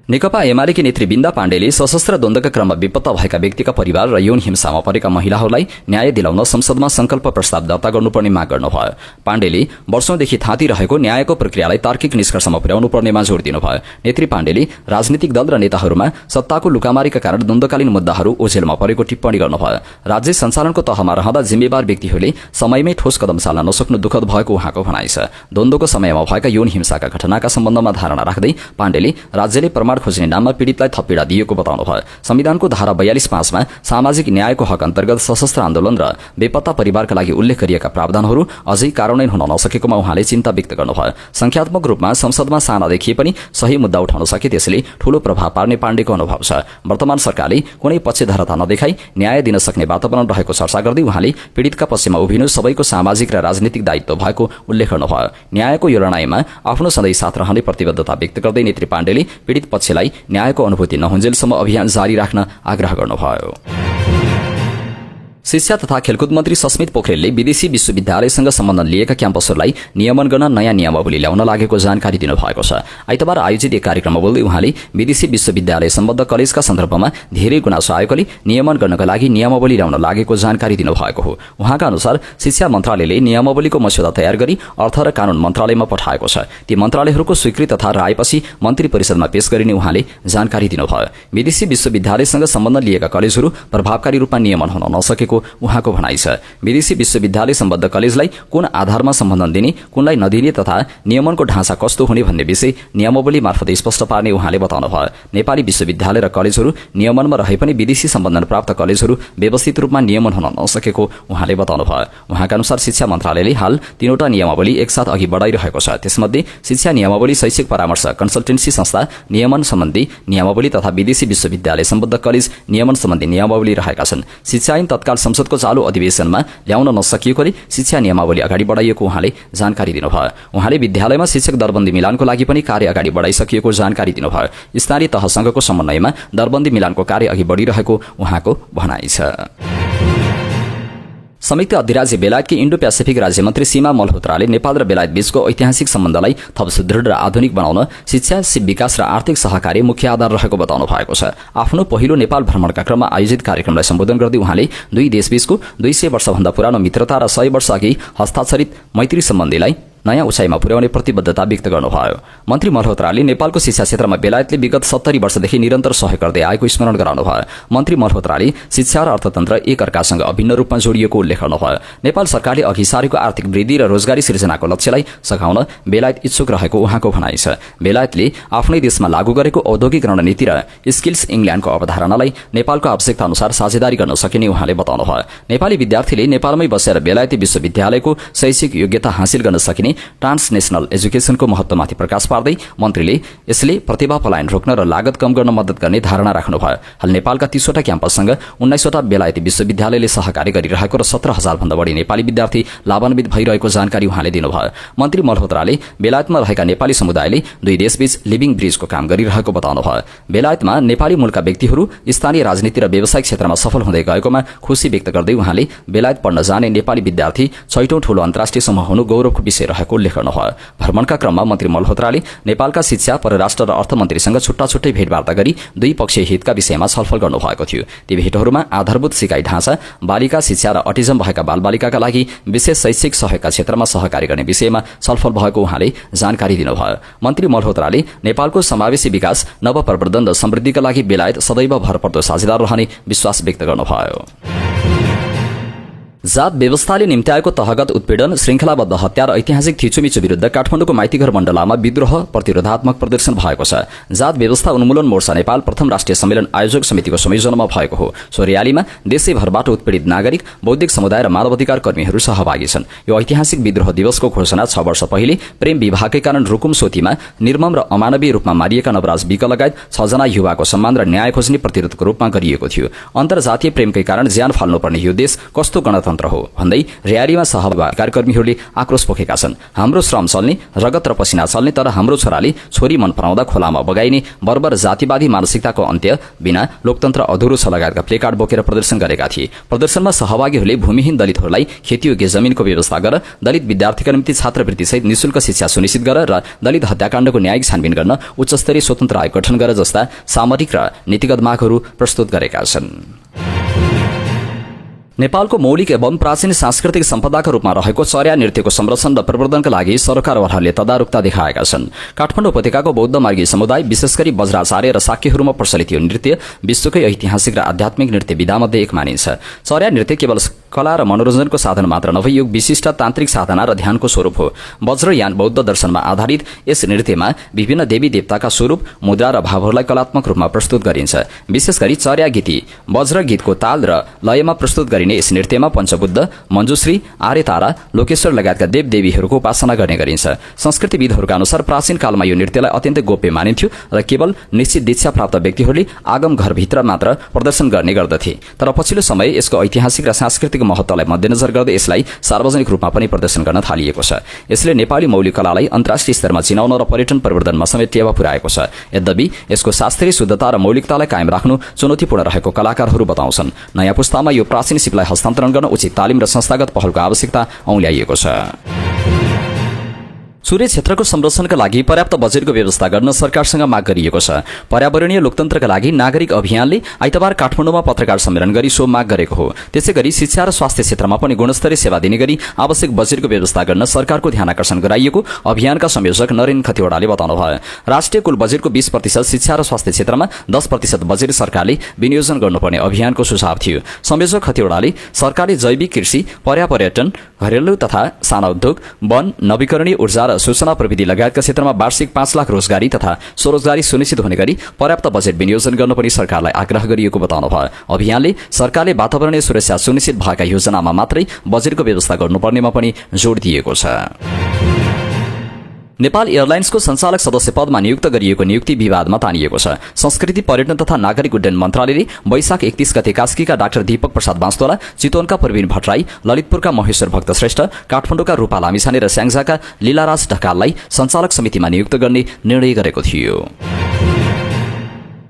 नेकपा एमालेकी नेत्री बिन्दा पाण्डेले सशस्त्र द्वन्द्वका क्रममा बेपत्ता भएका व्यक्तिका परिवार र यौन हिंसामा परेका महिलाहरूलाई न्याय दिलाउन संसदमा संकल्प प्रस्ताव दर्ता गर्नुपर्ने माग गर्नुभयो। पाण्डेले वर्षौंदेखि थाँतिरहेको न्यायको प्रक्रियालाई तार्किक निष्कर्षमा पुर्याउनु पर्नेमा जोड़ दिनुभयो। नेत्री पाण्डेले राजनीतिक दल र नेताहरूमा सत्ताको लुकामारीका कारण द्वन्द्वकालीन मुद्दाहरू ओझेलमा परेको टिप्पणी गर्नुभयो। राज्य सञ्चालनको तहमा रहँदा जिम्मेवार व्यक्तिहरूले समयमै ठोस कदम चाल्न नसक्नु दुःखद भएको उहाँको भनाइ छ। द्वन्द्वको समयमा भएका यौन हिंसाका घटनाका सम्बन्धमा धारणा राख्दै पाण्डेले राज्यले खोज्ने नाममा पीडितलाई थप पीडा दिएको बताउनुभयो। संविधानको धारा 42(5) मा सामाजिक न्यायको हक अन्तर्गत सशस्त्र आन्दोलन र बेपत्ता परिवारका लागि उल्लेख गरिएका प्रावधानहरू अझै कार्यान्वयन हुन नसकेकोमा उहाँले चिन्ता व्यक्त गर्नुभयो। संख्यात्मक रूपमा संसदमा साना देखिए पनि सही मुद्दा उठाउन सके त्यसले ठूलो प्रभाव पार्ने पाण्डेको अनुभव छ। वर्तमान सरकारले कुनै पक्षधरता नदेखाई न्याय दिन सक्ने वातावरण रहेको चर्चा गर्दै उहाँले पीडितका पक्षमा उभिनु सबैको सामाजिक र राजनीतिक दायित्व भएको उल्लेख गर्नुभयो। न्यायको यो लडाईँमा आफ्नो सधैँ साथ रहने प्रतिबद्धता व्यक्त गर्दै नेत्री पाण्डेले पीडित पक्षलाई न्यायको अनुभूति नहुन्जेलसम्म अभियान जारी राख्न आग्रह गर्नुभयो। शिक्षा तथा खेलकुद मन्त्री सस्मित पोखरेलले विदेशी विश्वविद्यालयसँग सम्बन्ध लिएका क्याम्पसहरूलाई नियमन गर्न नयाँ नियमावली ल्याउन लागेको जानकारी दिनुभएको छ। आइतबार आयोजित एक कार्यक्रममा बोल्दै उहाँले विदेशी विश्वविद्यालय सम्बद्ध कलेजका सन्दर्भमा धेरै गुनासो आएकोले नियमन गर्नका लागि नियमावली ल्याउन लागेको जानकारी दिनुभएको हो। उहाँका अनुसार शिक्षा मन्त्रालयले नियमावलीको मस्यौदा तयार गरी अर्थ र कानून मन्त्रालयमा पठाएको छ। ती मन्त्रालयहरूको स्वीकृति तथा रायपछि मन्त्री परिषदमा पेश गरिने उहाँले जानकारी दिनुभयो। विदेशी विश्वविद्यालयसँग सम्बन्ध लिएका कलेजहरू प्रभावकारी रूपमा नियमन हुन नसकेको उहाँको भनाइ छ। विदेशी विश्वविद्यालय सम्बद्ध कलेजलाई कुन आधारमा सम्बन्धन दिने, कुनलाई नदिने तथा नियमनको ढाँचा कस्तो हुने भन्ने विषय नियमावली मार्फत स्पष्ट पार्ने उहाँले बताउनुभयो। नेपाली विश्वविद्यालय र कलेजहरू नियमनमा रहे पनि विदेशी सम्बन्धन प्राप्त कलेजहरू व्यवस्थित रूपमा नियमन हुन नसकेको उहाँले बताउनुभयो। उहाँका अनुसार शिक्षा मन्त्रालयले हाल 3वटा नियमावली एकसाथ अघि बढाइरहेको छ। त्यसमध्ये शिक्षा नियमावली, शैक्षिक परामर्श कन्सल्टेन्सी संस्था नियमन सम्बन्धी नियमावली तथा विदेशी विश्वविद्यालय सम्बद्ध कलेज नियमन सम्बन्धी नियमावली रहेका छन्। शिक्षा ऐन तत्काल संसदको चालू अधिवेशनमा ल्याउन नसकिएकोले शिक्षा नियमावली अगाडि बढाइएको उहाँले जानकारी दिनुभयो। उहाँले विद्यालयमा शिक्षक दरबन्दी मिलानको लागि पनि कार्य अगाडि बढाइसकिएको जानकारी दिनुभयो। स्थानीय तहसँगको समन्वयमा दरबन्दी मिलानको कार्य अघि बढिरहेको उहाँको भनाइ छ। संयुक्त अधिराज्य बेलायतकी इन्डो पेसिफिक राज्यमन्त्री सीमा मल्होत्राले नेपाल र बेलायत बीचको ऐतिहासिक सम्बन्धलाई थप सुदृढ र आधुनिक बनाउन शिक्षा, विकास र आर्थिक सहकार्य मुख्य आधार रहेको बताउनु भएको छ। आफ्नो पहिलो नेपाल भ्रमणका क्रममा आयोजित कार्यक्रमलाई सम्बोधन गर्दै उहाँले दुई देशबीचको 200 वर्षभन्दा पुरानो मित्रता र 100 वर्ष अघि हस्ताक्षरित मैत्री सम्बन्धीलाई नयाँ उचाइमा पुर्याउने प्रतिबद्धता व्यक्त गर्नुभयो। मन्त्री मल्होत्राले नेपालको शिक्षा क्षेत्रमा बेलायतले विगत 70 वर्षदेखि निरन्तर सहयोग गर्दै आएको स्मरण गराउनुभयो। मन्त्री मल्होत्राले शिक्षा र अर्थतन्त्र एक अर्कासँग अभिन्न रूपमा जोडिएको उल्लेख गर्नुभयो। नेपाल सरकारले अघि सारेको आर्थिक वृद्धि र रोजगारी सृजनाको लक्ष्यलाई सघाउन बेलायत इच्छुक रहेको उहाँको भनाइ छ। बेलायतले आफ्नै देशमा लागू गरेको औद्योगिक रणनीति र स्किल्स इङ्ल्यान्डको अवधारणालाई नेपालको आवश्यकता अनुसार साझेदारी गर्न सकिने उहाँले बताउनुभयो। नेपाली विद्यार्थीले नेपालमै बसेर बेलायती विश्वविद्यालयको शैक्षिक योग्यता हासिल गर्न सकिने ट्रान्सनेशनल एजुकेसनको महत्वमाथि प्रकाश पार्दै मन्त्रीले यसले प्रतिभा पलायन रोक्न र लागत कम गर्न मद्दत गर्ने धारणा राख्नुभयो। हाल नेपालका 30वटा क्याम्पससँग 19वटा बेलायती विश्वविद्यालयले सहकार्य गरिरहेको र 17,000 भन्दा बढी नेपाली विद्यार्थी लाभान्वित भइरहेको जानकारी उहाँले दिनुभयो। मन्त्री मल्होत्राले बेलायतमा रहेका नेपाली समुदायले दुई देशबीच लिभिङ ब्रिजको काम गरिरहेको बताउनुभयो। बेलायतमा नेपाली मूलका व्यक्तिहरू स्थानीय राजनीति र व्यावसायिक क्षेत्रमा सफल हुँदै गएकोमा खुशी व्यक्त गर्दै उहाँले बेलायत पढ्न जाने नेपाली विद्यार्थी 6औं ठूलो अन्तर्राष्ट्रिय समूह हुनु गौरवको विषय रहेको उल्लेख गर्नुभयो। भ्रमणका क्रममा मन्त्री मल्होत्राले नेपालका शिक्षा, परराष्ट्र र अर्थमन्त्रीसँग छुट्टा छुट्टै भेटवार्ता गरी द्विपक्षीय हितका विषयमा छलफल गर्नुभएको थियो। ती भेटहरूमा आधारभूत सिकाइ ढाँचा, बालिका शिक्षा र अटिजम भएका बालबालिकाका लागि विशेष शैक्षिक सहयोगका क्षेत्रमा सहकार्य गर्ने विषयमा छलफल भएको उहाँले जानकारी दिनुभयो। मन्त्री मल्होत्राले नेपालको समावेशी विकास, नवप्रवर्धन र समृद्धिका लागि बेलायत सदैव भरपर्दो साझेदार रहने विश्वास व्यक्त गर्नुभयो। जात व्यवस्थाले निम्त्याएको तहगत उत्पीडन, श्रृंखलाबद्ध हत्या र ऐतिहासिक थिचोमिचो विरुद्ध काठमाडौँको माइतीघर मण्डलामा विद्रोह प्रतिरोधात्मक प्रदर्शन भएको छ। जात व्यवस्था उन्मूलन मोर्चा नेपाल प्रथम राष्ट्रिय सम्मेलन आयोजक समितिको संयोजनामा भएको हो। सो र्यालीमा देशैभरबाट उत्पीडित नागरिक, बौद्धिक समुदाय र मानवाधिकार कर्मीहरू सहभागी छन्। यो ऐतिहासिक विद्रोह दिवसको घोषणा 6 वर्ष पहिले प्रेम विवाहकै कारण रुकुम सोतीमा निर्मम र अमानवीय रूपमा मारिएका नवराज विक लगायत 6 जना युवाको सम्मान र न्याय खोज्ने प्रतिरोधको रूपमा गरिएको थियो। अन्तर्जातीय प्रेमकै कारण ज्यान फाल्नुपर्ने यो देश कस्तो गणतन्त्र हो भन्दै र्यालीमा सहभागी कार्यकर्मीहरूले आक्रोश पोखेका छन्। हाम्रो श्रम चल्ने, रगत र पसिना चल्ने, तर हाम्रो छोराले छोरी मन पराउँदा खोलामा बगाइने बर्बर जातिवादी मानसिकताको अन्त्य बिना लोकतन्त्र अधुरो छ लगायतका प्लेकार्ड बोकेर प्रदर्शन गरेका थिए। प्रदर्शनमा सहभागीहरूले भूमिहीन दलितहरूलाई खेतीयोग्य जमिनको व्यवस्था गर, दलित विद्यार्थीका निम्ति छात्रवृत्ति सहित निशुल्क शिक्षा सुनिश्चित गर र दलित हत्याकाण्डको न्यायिक छानबिन गर्न उच्चस्तरीय स्वतन्त्र आयोग गठन गर जस्ता सामरिक र नीतिगत मागहरू प्रस्तुत गरेका छन्। नेपालको मौलिक एवं प्राचीन सांस्कृतिक सम्पदाका रूपमा रहेको चर्या नृत्यको संरक्षण र प्रवर्धनका लागि सरकारवालाहरूले तदारुकता देखाएका छन्। काठमाडौँ उपत्यकाको बौद्ध मार्गी समुदाय, विशेष गरी वज्राचार्य र शाक्यहरूमा प्रचलित यो नृत्य विश्वकै ऐतिहासिक र आध्यात्मिक नृत्य विधामध्ये एक मानिन्छ। चर्या नृत्य केवल कला र मनोरञ्जनको साधन मात्र नभई यो विशिष्ट तान्त्रिक साधना र ध्यानको स्वरूप हो। वज्रयान बौद्ध दर्शनमा आधारित यस नृत्यमा विभिन्न देवी देवताका स्वरूप, मुद्रा र भावहरूलाई कलात्मक रूपमा प्रस्तुत गरिन्छ। विशेष गरी चर्या गीती वज्र गीतको ताल र लयमा प्रस्तुत गरिने यस नृत्यमा पञ्चबुद्ध, मञ्जुश्री, आर्यतारा, लोकेश्वर लगायतका देवदेवीहरूको उपासना गर्ने गरिन्छ। संस्कृतिविदहरूका अनुसार प्राचीन कालमा यो नृत्यलाई अत्यन्तै गोप्य मानिन्थ्यो र केवल निश्चित दीक्षा प्राप्त व्यक्तिहरूले आगम घरभित्र मात्र प्रदर्शन गर्ने गर्दथे। तर पछिल्लो समय यसको ऐतिहासिक र सांस्कृतिक महत्वलाई मध्यनजर गर्दै यसलाई सार्वजनिक रूपमा पनि प्रदर्शन गर्न थालिएको छ। यसले नेपाली मौलिक कलालाई अन्तर्राष्ट्रिय स्तरमा चिनाउन र पर्यटन प्रवर्धनमा समेत टेवा पुर्याएको छ। यद्यपि यसको शास्त्रीय शुद्धता र मौलिकतालाई कायम राख्नु चुनौतीपूर्ण रहेको कलाकारहरू बताउँछन्। नयाँ पुस्तामा यो प्राचीन बजेटलाई हस्तान्तरण गर्न उचित तालिम र संस्थागत पहलको आवश्यकता औल्याइएको छ। सूर्य क्षेत्रको संरक्षणका लागि पर्याप्त बजेटको व्यवस्था गर्न सरकारसँग माग गरिएको छ। पर्यावरणीय लोकतन्त्रका लागि नागरिक अभियानले आइतबार काठमाडौँमा पत्रकार सम्मेलन गरी सो माग गरेको हो। त्यसैगरी शिक्षा र स्वास्थ्य क्षेत्रमा पनि गुणस्तरीय सेवा दिने गरी आवश्यक बजेटको व्यवस्था गर्न सरकारको ध्यानाकर्षण गराइएको अभियानका संयोजक नरेन खतिवड़ाले बताउनुभयो। राष्ट्रिय कुल बजेटको 20% शिक्षा र स्वास्थ्य क्षेत्रमा 10% बजेट सरकारले विनियोजन गर्नुपर्ने अभियानको सुझाव थियो। संयोजक खतिवड़ाले सरकारले जैविक कृषि, पर्यापर्यटन, घरेलु तथा साना उद्योग, वन, नवीकरणीय ऊर्जा र सूचना प्रविधि लगायतका क्षेत्रमा वार्षिक 5 लाख रोजगारी तथा स्वरोजगारी सुनिश्चित हुने गरी पर्याप्त बजेट विनियोजन गर्न पनि सरकारलाई आग्रह गरिएको बताउनुभयो। अभियानले सरकारले वातावरणीय सुरक्षा सुनिश्चित भएका योजनामा मात्रै बजेटको व्यवस्था गर्नुपर्नेमा पनि जोड दिएको छ। नेपाल एयरलाइन्सको सञ्चालक सदस्य पदमा नियुक्त गरिएको नियुक्ति विवादमा तानिएको छ। संस्कृति, पर्यटन तथा नागरिक उड्डयन मन्त्रालयले वैशाख 31 गते कास्कीका डाक्टर दीपक प्रसाद बाँसतोला, चितवनका प्रवीण भट्टराई, ललितपुरका महेश्वर भक्त श्रेष्ठ, काठमाडौँका रूपा लामिछाने र स्याङ्जाका लीलाराज ढकाललाई सञ्चालक समितिमा नियुक्त गर्ने निर्णय गरेको थियो।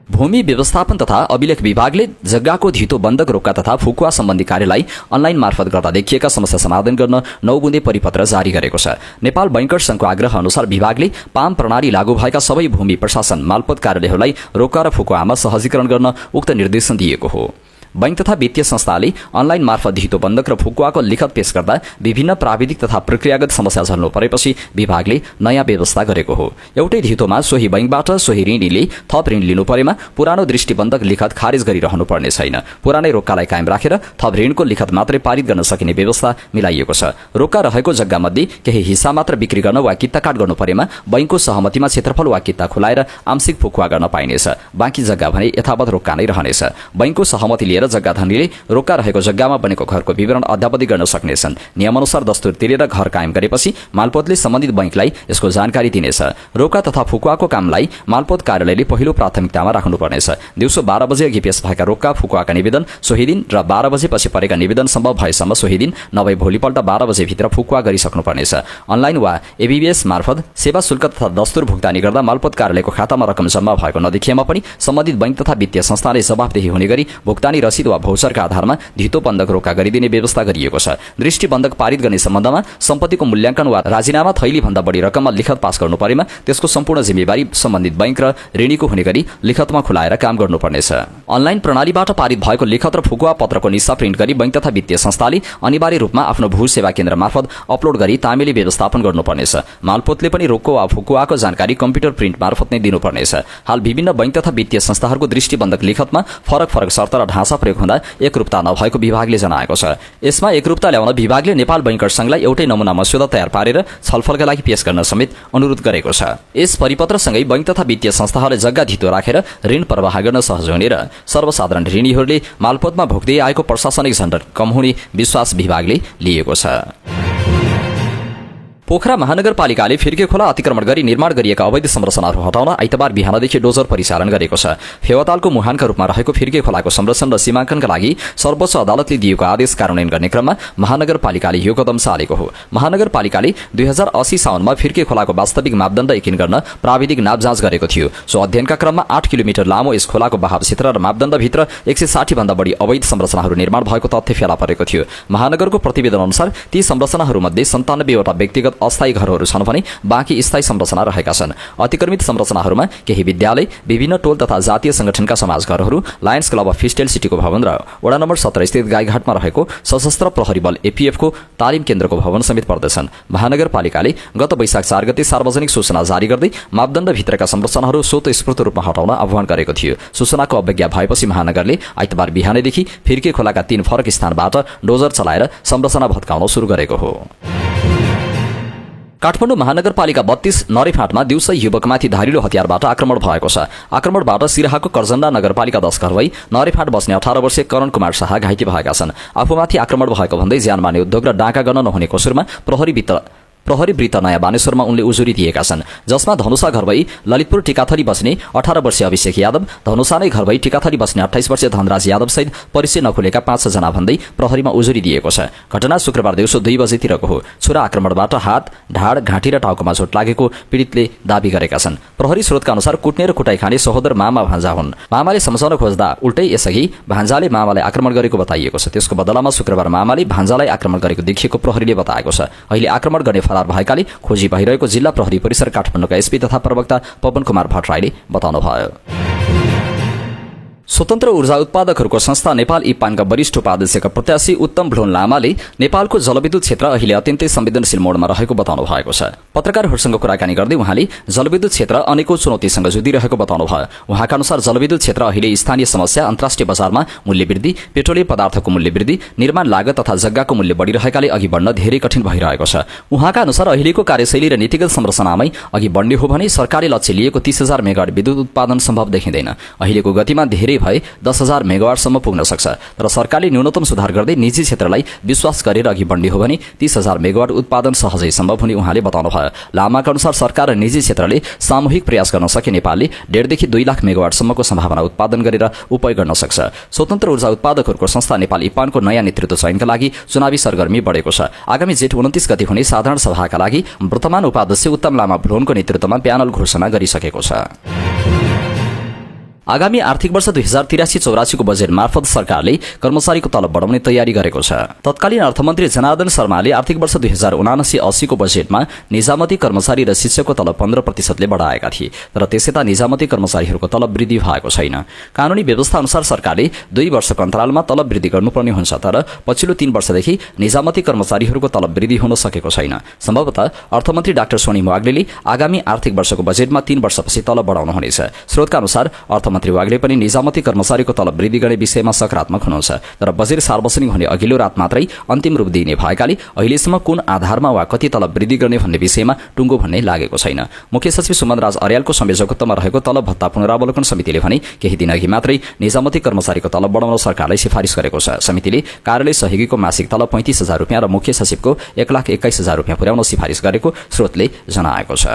भूमि व्यवस्थापन तथा अभिलेख विभागले जग्गाको धितो बन्धक, रोक्का तथा फुकुवा सम्बन्धी कार्यलाई अनलाइन मार्फत गर्दा देखिएका समस्या समाधान गर्न 9 बुँदे परिपत्र जारी गरेको छ। नेपाल बैंकर्स संघको आग्रह अनुसार विभागले पाम प्रणाली लागू भएका सबै भूमि प्रशासन मालपोत कार्यालयहरूलाई रोक्का र फुकुवामा सहजीकरण गर्न उक्त निर्देशन दिएको हो। बैंक तथा वित्तीय संस्थाले अनलाइन मार्फत धितो बन्धक र फुकुवाको लिखत पेश गर्दा विभिन्न प्राविधिक तथा प्रक्रियागत समस्या झल्नु परेपछि विभागले नयाँ व्यवस्था गरेको हो। एउटै धितोमा सोही बैंकबाट सोही ऋणीले थप ऋण लिनु परेमा पुरानो दृष्टिबन्धक लिखत खारेज गरिरहनु पर्ने छैन। पुरानै रोक्कालाई कायम राखेर थप ऋणको लिखत मात्रै पारित गर्न सकिने व्यवस्था मिलाइएको छ। रोक्का रहेको जग्गामध्ये केही हिस्सा मात्र बिक्री गर्न वा कित्ता काट गर्नु परेमा बैंकको सहमतिमा क्षेत्रफल वा कित्ता खुलाएर आंशिक फुकुवा गर्न पाइनेछ। बाँकी जग्गा भने यथावत रोक्का नै रहनेछ। बैंकको सहमति लिएर जग्गा धनीले रोक्का रहेको जग्गामा बनेको घरको विवरण अध्यापति गर्न सक्नेछन्। नियमअनुसार दस्तुर तिरेर घर कायम गरेपछि मालपोतले सम्बन्धित बैंकलाई यसको जानकारी दिनेछ। रोक्का तथा फुकुवाको कामलाई मालपोत कार्यालयले पहिलो प्राथमिकतामा राख्नुपर्नेछ। दिउँसो 12 बजे अघि पेश भएका रोक्का फुकुवाका निवेदन सोही दिन र 12 बजेपछि परेका निवेदन सम्भव भएसम्म सोही दिन नभए भोलिपल्ट 12 बजेभित्र फुकुवा गरिसक्नुपर्नेछ। अनलाइन वा एबीबीएस मार्फत सेवा शुल्क तथा दस्तुर भुक्तानी गर्दा मालपोत कार्यालयको खातामा रकम जम्मा भएको नदेखिएमा पनि सम्बन्धित बैंक तथा वित्तीय संस्थाले जवाफदेही हुने गरी भुक्तानी रसिद वा भौचरका आधारमा धितो बन्धक रोक्का गरिदिने व्यवस्था गरिएको छ। दृष्टिबन्धक पारित गर्ने सम्बन्धमा सम्पत्तिको मूल्याङ्कन वा राजीनामा थैली भन्दा बढी रकममा लिखत पास गर्नु परेमा त्यसको सम्पूर्ण जिम्मेवारी सम्बन्धित बैंक र ऋणीको हुने गरी लिखतमा खुलाएर काम गर्नुपर्नेछ। अनलाइन प्रणालीबाट पारित भएको लिखत र फुकुवा पत्रको निस्सा प्रिन्ट गरी बैंक तथा वित्तीय संस्थाले अनिवार्य रूपमा आफ्नो भू सेवा केन्द्र मार्फत अपलोड गरी तामेली व्यवस्थापन गर्नुपर्नेछ। मालपोतले पनि रोक्को वा फुकुवाको जानकारी कम्प्युटर प्रिन्ट मार्फत नै दिनुपर्नेछ। हाल विभिन्न बैंक तथा वित्तीय संस्थाहरूको दृष्टिबन्धक लिखतमा फरक फरक शर्त र ढाँचा प्रयोग हुँदा एकरूपता नभएको विभागले जनाएको छ। यसमा एकरूपता ल्याउन विभागले नेपाल बैंकर्स संघलाई एउटै नमुना मस्यौदा तयार पारेर छलफलका लागि पेश गर्न समेत अनुरोध गरेको छ। यस परिपत्रसँगै बैंक तथा वित्तीय संस्थाहरूले जग्गा धितो राखेर ऋण प्रवाह गर्न सहज हुने र सर्वसाधारण ऋणीहरूले मालपोतमा भोग्दै आएको प्रशासनिक झन्झट कम हुने विश्वास विभागले लिएको छ। पोखरा महानगरपालिकाले फिर्के खोला अतिक्रमण गरी निर्माण गरिएका अवैध संरचनाहरू हटाउन आइतबार बिहानदेखि डोजर परिचालन गरेको छ। फेवातालको मुहानका रूपमा रहेको फिर्के खोलाको संरक्षण र सीमाङ्कनका लागि सर्वोच्च अदालतले दिएको आदेश कार्यान्वयन गर्ने क्रममा महानगरपालिकाले यो कदम चालेको हो। महानगरपालिकाले 2080 साउनमा फिर्के खोलाको वास्तविक मापदण्ड यकिन गर्न प्राविधिक नाप जाँच गरेको थियो। सो अध्ययनका क्रममा 8 किलोमिटर लामो यस खोलाको बहाव क्षेत्र र मापदण्डभित्र 160 भन्दा बढी अवैध संरचनाहरू निर्माण भएको तथ्य फेला परेको थियो। महानगरको प्रतिवेदन अनुसार ती संरचनाहरूमध्ये 97 वटा व्यक्तिगत अस्थायी घरहरू छन् भने बाँकी स्थायी संरचना रहेका छन्। अतिक्रमित संरचनाहरूमा केही विद्यालय, विभिन्न टोल तथा जातीय संगठनका समाजघरहरू, लायन्स क्लब अफ फिस्टेल सिटीको भवन र वडा नम्बर 17 स्थित गाईघाटमा रहेको सशस्त्र प्रहरी बल एपीएफको तालिम केन्द्रको भवन समेत पर्दछन्। महानगरपालिकाले गत वैशाख 4 गते सार्वजनिक सूचना जारी गर्दै मापदण्डभित्रका संरचनाहरू स्वतस्फूर्त रूपमा हटाउन आह्वान गरेको थियो। सूचनाको अवज्ञा भएपछि महानगरले आइतबार बिहानैदेखि फिर्के खोलाका 3 फरक स्थानबाट डोजर चलाएर संरचना भत्काउन सुरु गरेको हो। काठमाडौँ महानगरपालिका 32 नरेफाँटमा दिउँसै युवकमाथि धारिलो हतियारबाट आक्रमण भएको छ। आक्रमणबाट सिराहाको करजण्डा नगरपालिका 10 घर भई नरेफाँट बस्ने 18 वर्षीय करण कुमार शाह घाइते भएका छन्। आफूमाथि आक्रमण भएको भन्दै ज्यान मार्ने उद्योग र डाँका गर्न नहुने कसुरमा प्रहरी वृत्त नयाँ बानेश्वरमा उनले उजुरी दिएका छन्, जसमा धनुषा घर भई ललितपुर टिकाथली बस्ने 18 वर्षीय अभिषेक यादव, धनुषा नै घर भई टिकाथली बस्ने 28 वर्षीय धनराज यादव सहित परिचय नखुलेका 5 जना भन्दै प्रहरीमा उजुरी दिएको छ। घटना शुक्रबार दिउँसो 2 बजेतिरको हो। छुरा आक्रमणबाट हात, ढाड, घाँटी र टाउकोमा चोट लागेको पीडितले दावी गरेका छन्। प्रहरी स्रोतका अनुसार कुट्ने र कुटाई खाने सहोदर मामा भान्जा हुन्। मामाले सम्झाउन खोज्दा उल्टै यसअघि भान्जाले मामालाई आक्रमण गरेको बताइएको छ। त्यसको बदलामा शुक्रबार मामाले भान्जालाई आक्रमण गरेको देखिएको प्रहरीले बताएको छ। अहिले आक्रमण गर्ने फरार भएकाले खोजी भइरहेको जिल्ला प्रहरी परिसर काठमाडौँका एसपी तथा प्रवक्ता पवन कुमार भट्टराईले बताउनुभयो। स्वतन्त्र ऊर्जा उत्पादकहरूको संस्था नेपाल इपानका वरिष्ठ उपाध्यक्षका प्रत्याशी उत्तम भ्लोन लामाले नेपालको जलविद्युत क्षेत्र अहिले अत्यन्तै संवेदनशील मोडमा रहेको बताउनु भएको छ। पत्रकारहरूसँग कुराकानी गर्दै उहाँले जलविद्युत क्षेत्र अनेकौं चुनौतीसँग जुधिरहेको बताउनुभयो। उहाँका अनुसार जलविद्युत क्षेत्र अहिले स्थानीय समस्या, अन्तर्राष्ट्रिय बजारमा मूल्य वृद्धि, पेट्रोलियम पदार्थको मूल्य वृद्धि, निर्माण लागत तथा जग्गाको मूल्य बढिरहेकाले अघि बढ्न धेरै कठिन भइरहेको छ। उहाँका अनुसार अहिलेको कार्यशैली र नीतिगत संरचनामै अघि बढ्ने हो भने सरकारले लक्ष्य लिएको 30,000 मेगावाट विद्युत उत्पादन सम्भव देखिँदैन। अहिलेको गतिमा धेरै भए 10,000 मेगावाटसम्म पुग्न सक्छ, तर सरकारले न्यूनतम सुधार गर्दै निजी क्षेत्रलाई विश्वास गरेर अघि बढ्ने हो भने 30,000 मेगावाट उत्पादन सहजै सम्भव हुने उहाँले बताउनुभयो। लामाका अनुसार सरकार र निजी क्षेत्रले सामूहिक प्रयास गर्न सके नेपालले 1.5 देखि 2 लाख मेगावाटसम्मको सम्भावना उत्पादन गरेर उपयोग गर्न सक्छ। स्वतन्त्र ऊर्जा उत्पादकहरूको संस्था नेपाल इपानको नयाँ नेतृत्व चयनका लागि चुनावी सरगर्मी बढेको छ। आगामी जेठ 29 गते हुने साधारण सभाका लागि वर्तमान उपाध्यक्ष उत्तम लामा भ्लोनको नेतृत्वमा प्यानल घोषणा गरिसकेको छ। आगामी आर्थिक वर्ष 2083-84 को बजेट मार्फत सरकारले कर्मचारीको तलब बढाउने तयारी गरेको छ। तत्कालीन अर्थमन्त्री जनार्दन शर्माले आर्थिक वर्ष 2079-80 को बजेटमा निजामती कर्मचारी र शिक्षकको तलब 15% बढाएका थिए, तर त्यसैता निजामती कर्मचारीहरूको तलब वृद्धि भएको छैन। कानूनी व्यवस्था अनुसार सरकारले 2 वर्षको अन्तरालमा तलब वृद्धि गर्नुपर्ने हुन्छ, तर पछिल्लो 3 वर्षदेखि निजामती कर्मचारीहरूको तलब वृद्धि हुन सकेको छैन। सम्भवतः अर्थमन्त्री डाक्टर सोनी वाग्लेले आगामी आर्थिक वर्षको बजेटमा 3 वर्षपछि तलब बढाउनुहुनेछ। स्रोतका अनुसार मन्त्री वाग्ले पनि निजामती कर्मचारीको तलब वृद्धि गर्ने विषयमा सकारात्मक हुनुहुन्छ, तर बजेट सार्वजनिक हुने अघिल्लो रात मात्रै अन्तिम रूप दिइने भएकाले अहिलेसम्म कुन आधारमा वा कति तलब वृद्धि गर्ने भन्ने विषयमा टुङ्गो भन्ने लागेको छैन। मुख्य सचिव सुमनराज अर्यालको संयोजकत्वमा रहेको तलब भत्ता पुनरावलोकन समितिले भने केही दिन अघि मात्रै निजामती कर्मचारीको तलब बढाउन सरकारलाई सिफारिस गरेको छ। समितिले कार्यालय सहयोगीको मासिक तलब 35,000 रुपियाँ र मुख्य सचिवको 1,21,000 रुपियाँ पुर्याउन सिफारिस गरेको स्रोतले जनाएको छ।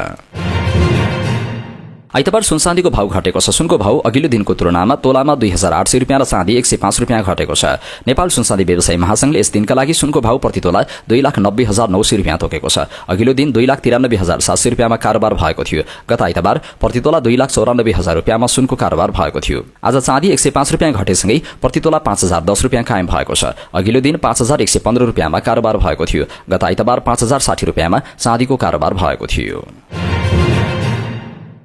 आइतबार सुनचाँदीको भाव घटेको छ। सुनको भाव अघिल्लो दिनको तुलनामा तोलामा 2,800 रुपियाँ र चाँदी 105 रुपियाँ घटेको छ। नेपाल सुनचाँदी व्यवसायी महासंघले यस दिनका लागि सुनको भाव प्रति तोला 2,90,900 रुपियाँ तोकेको छ। अघिल्लो दिन 2,93,700 रुपियाँमा कारोबार भएको थियो। गत आइतबार प्रति तोला 2,94,000 रुपियाँमा सुनको कारोबार भएको थियो। आज चाँदी 105 रुपियाँ घटेसँगै प्रति तोला 5,010 रुपियाँ कायम भएको छ। अघिल्लो दिन 5,115 रुपियाँमा कारोबार भएको थियो। गत आइतबार 5,060 रुपियाँमा चाँदीको कारोबार भएको थियो।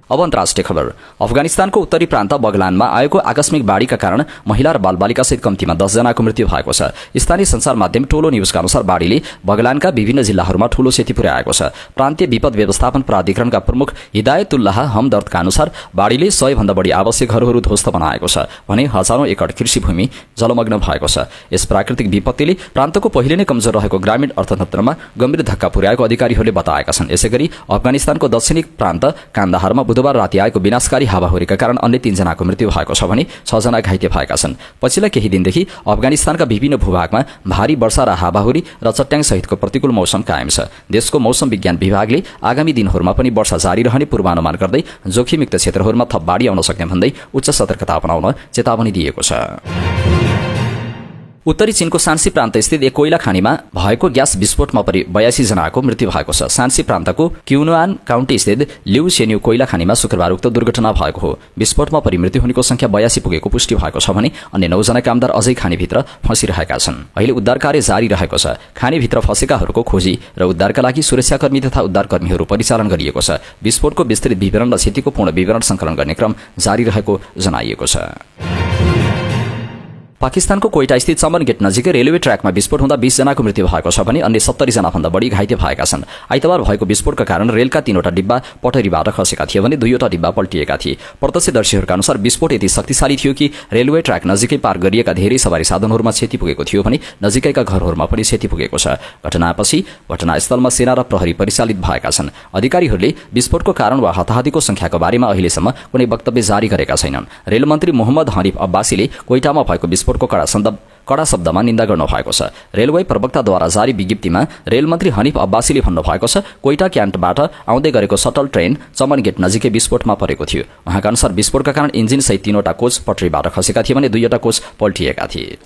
अब अन्तर्राष्ट्रिय खबर। अफगानिस्तानको उत्तरी प्रान्त बगलानमा आएको आकस्मिक बाढीका कारण महिला र बालबालिकासहित कम्तीमा 10 जनाको मृत्यु भएको छ। स्थानीय संचार माध्यम टोलो न्यूजका अनुसार बाढीले बगलानका विभिन्न जिल्लाहरूमा ठूलो क्षति पुर्याएको छ। प्रान्तीय विपद व्यवस्थापन प्राधिकरणका प्रमुख हिदायतुल्लाह हमदर्दका अनुसार बाढीले 100 भन्दा बढी आवासीय घरहरू ध्वस्त बनाएको छ भने हजारौं एकड कृषि भूमि जलमग्न भएको छ। यस प्राकृतिक विपत्तिले प्रान्तको पहिले नै कमजोर रहेको ग्रामीण अर्थतन्त्रमा गम्भीर धक्का पुर्याएको अधिकारीहरूले बताएका छन्। यसैगरी अफगानिस्तानको दक्षिणी प्रान्त कान्दाहारमा बुधबार राति आएको विनाशकारी हावाहुरीका कारण अन्य 3 जनाको मृत्यु भएको छ भने 6 जना घाइते भएका छन्। पछिल्ला केही दिनदेखि अफगानिस्तानका विभिन्न भूभागमा भारी वर्षा र हावाहुरी र चट्याङ सहितको प्रतिकूल मौसम कायम छ। देशको मौसम विज्ञान विभागले आगामी दिनहरूमा पनि वर्षा जारी रहने पूर्वानुमान गर्दै जोखिमयुक्त क्षेत्रहरूमा थप बाढी आउन सक्ने भन्दै उच्च सतर्कता अपनाउन चेतावनी दिएको छ। उत्तरी चीनको शान्सी प्रान्त स्थित एक कोइला खानीमा भएको ग्यास विस्फोटमा परि 82 जनाको मृत्यु भएको छ। शान्सी प्रान्तको क्युनुआन काउन्टी स्थित लिउ सेन्यु कोइला खानीमा शुक्रबार उक्त दुर्घटना भएको हो। विस्फोटमा परि मृत्यु हुनेको संख्या 82 पुगेको पुष्टि भएको छ भने अन्य 9 जना कामदार अझै खानीभित्र फँसिरहेका छन्। अहिले उद्धार कार्य जारी रहेको छ। खानीभित्र फँसेकाहरूको खोजी र उद्धारका लागि सुरक्षाकर्मी तथा उद्धारकर्मीहरू परिचालन गरिएको छ। विस्फोटको विस्तृत विवरण र क्षतिको पूर्ण विवरण संकलन गर्ने क्रम जारी रहेको जनाइएको छ। पाकिस्तानको कोइटा स्थित चमन गेट नजिकै रेलवे ट्र्याकमा विस्फोट हुँदा 20 जनाको मृत्यु भएको छ भने अन्य 70 जना भन्दा बढी घाइते भएका छन्। आइतबार भएको विस्फोटका कारण रेलका 3वटा डिब्बा पटरीबाट खसेका थिए भने 2वटा डिब्बा पल्टिएका थिए। प्रत्यक्षदर्शीहरूका अनुसार विस्फोट यति शक्तिशाली थियो कि रेलवे ट्र्याक नजिकै पार गरिएका धेरै सवारी साधनहरूमा क्षति पुगेको थियो भने नजिकैका घरहरूमा पनि क्षति पुगेको छ। घटनापछि घटनास्थलमा सेना र प्रहरी परिचालित भएका छन्। अधिकारीहरूले विस्फोटको कारण वा हताहतको संख्याको बारेमा अहिलेसम्म कुनै वक्तव्य जारी गरेका छैनन्। रेल मन्त्री मोहम्मद हनिफ अब्बासीले कोइटामा भएको विस्फोटको कडा शब्दमा निन्दा गर्नुभएको छ। रेलवे प्रवक्ताद्वारा जारी विज्ञप्तिमा रेल मन्त्री हनिफ अब्बासीले भन्नुभएको छ, कोइटा क्यान्टबाट आउँदै गरेको सटल ट्रेन चमन गेट नजिकै विस्फोटमा परेको थियो। उहाँका अनुसार विस्फोटका कारण इन्जिन सहित 3वटा कोच पटरीबाट खसेका थिए भने 2वटा कोच पल्टिएका थिए।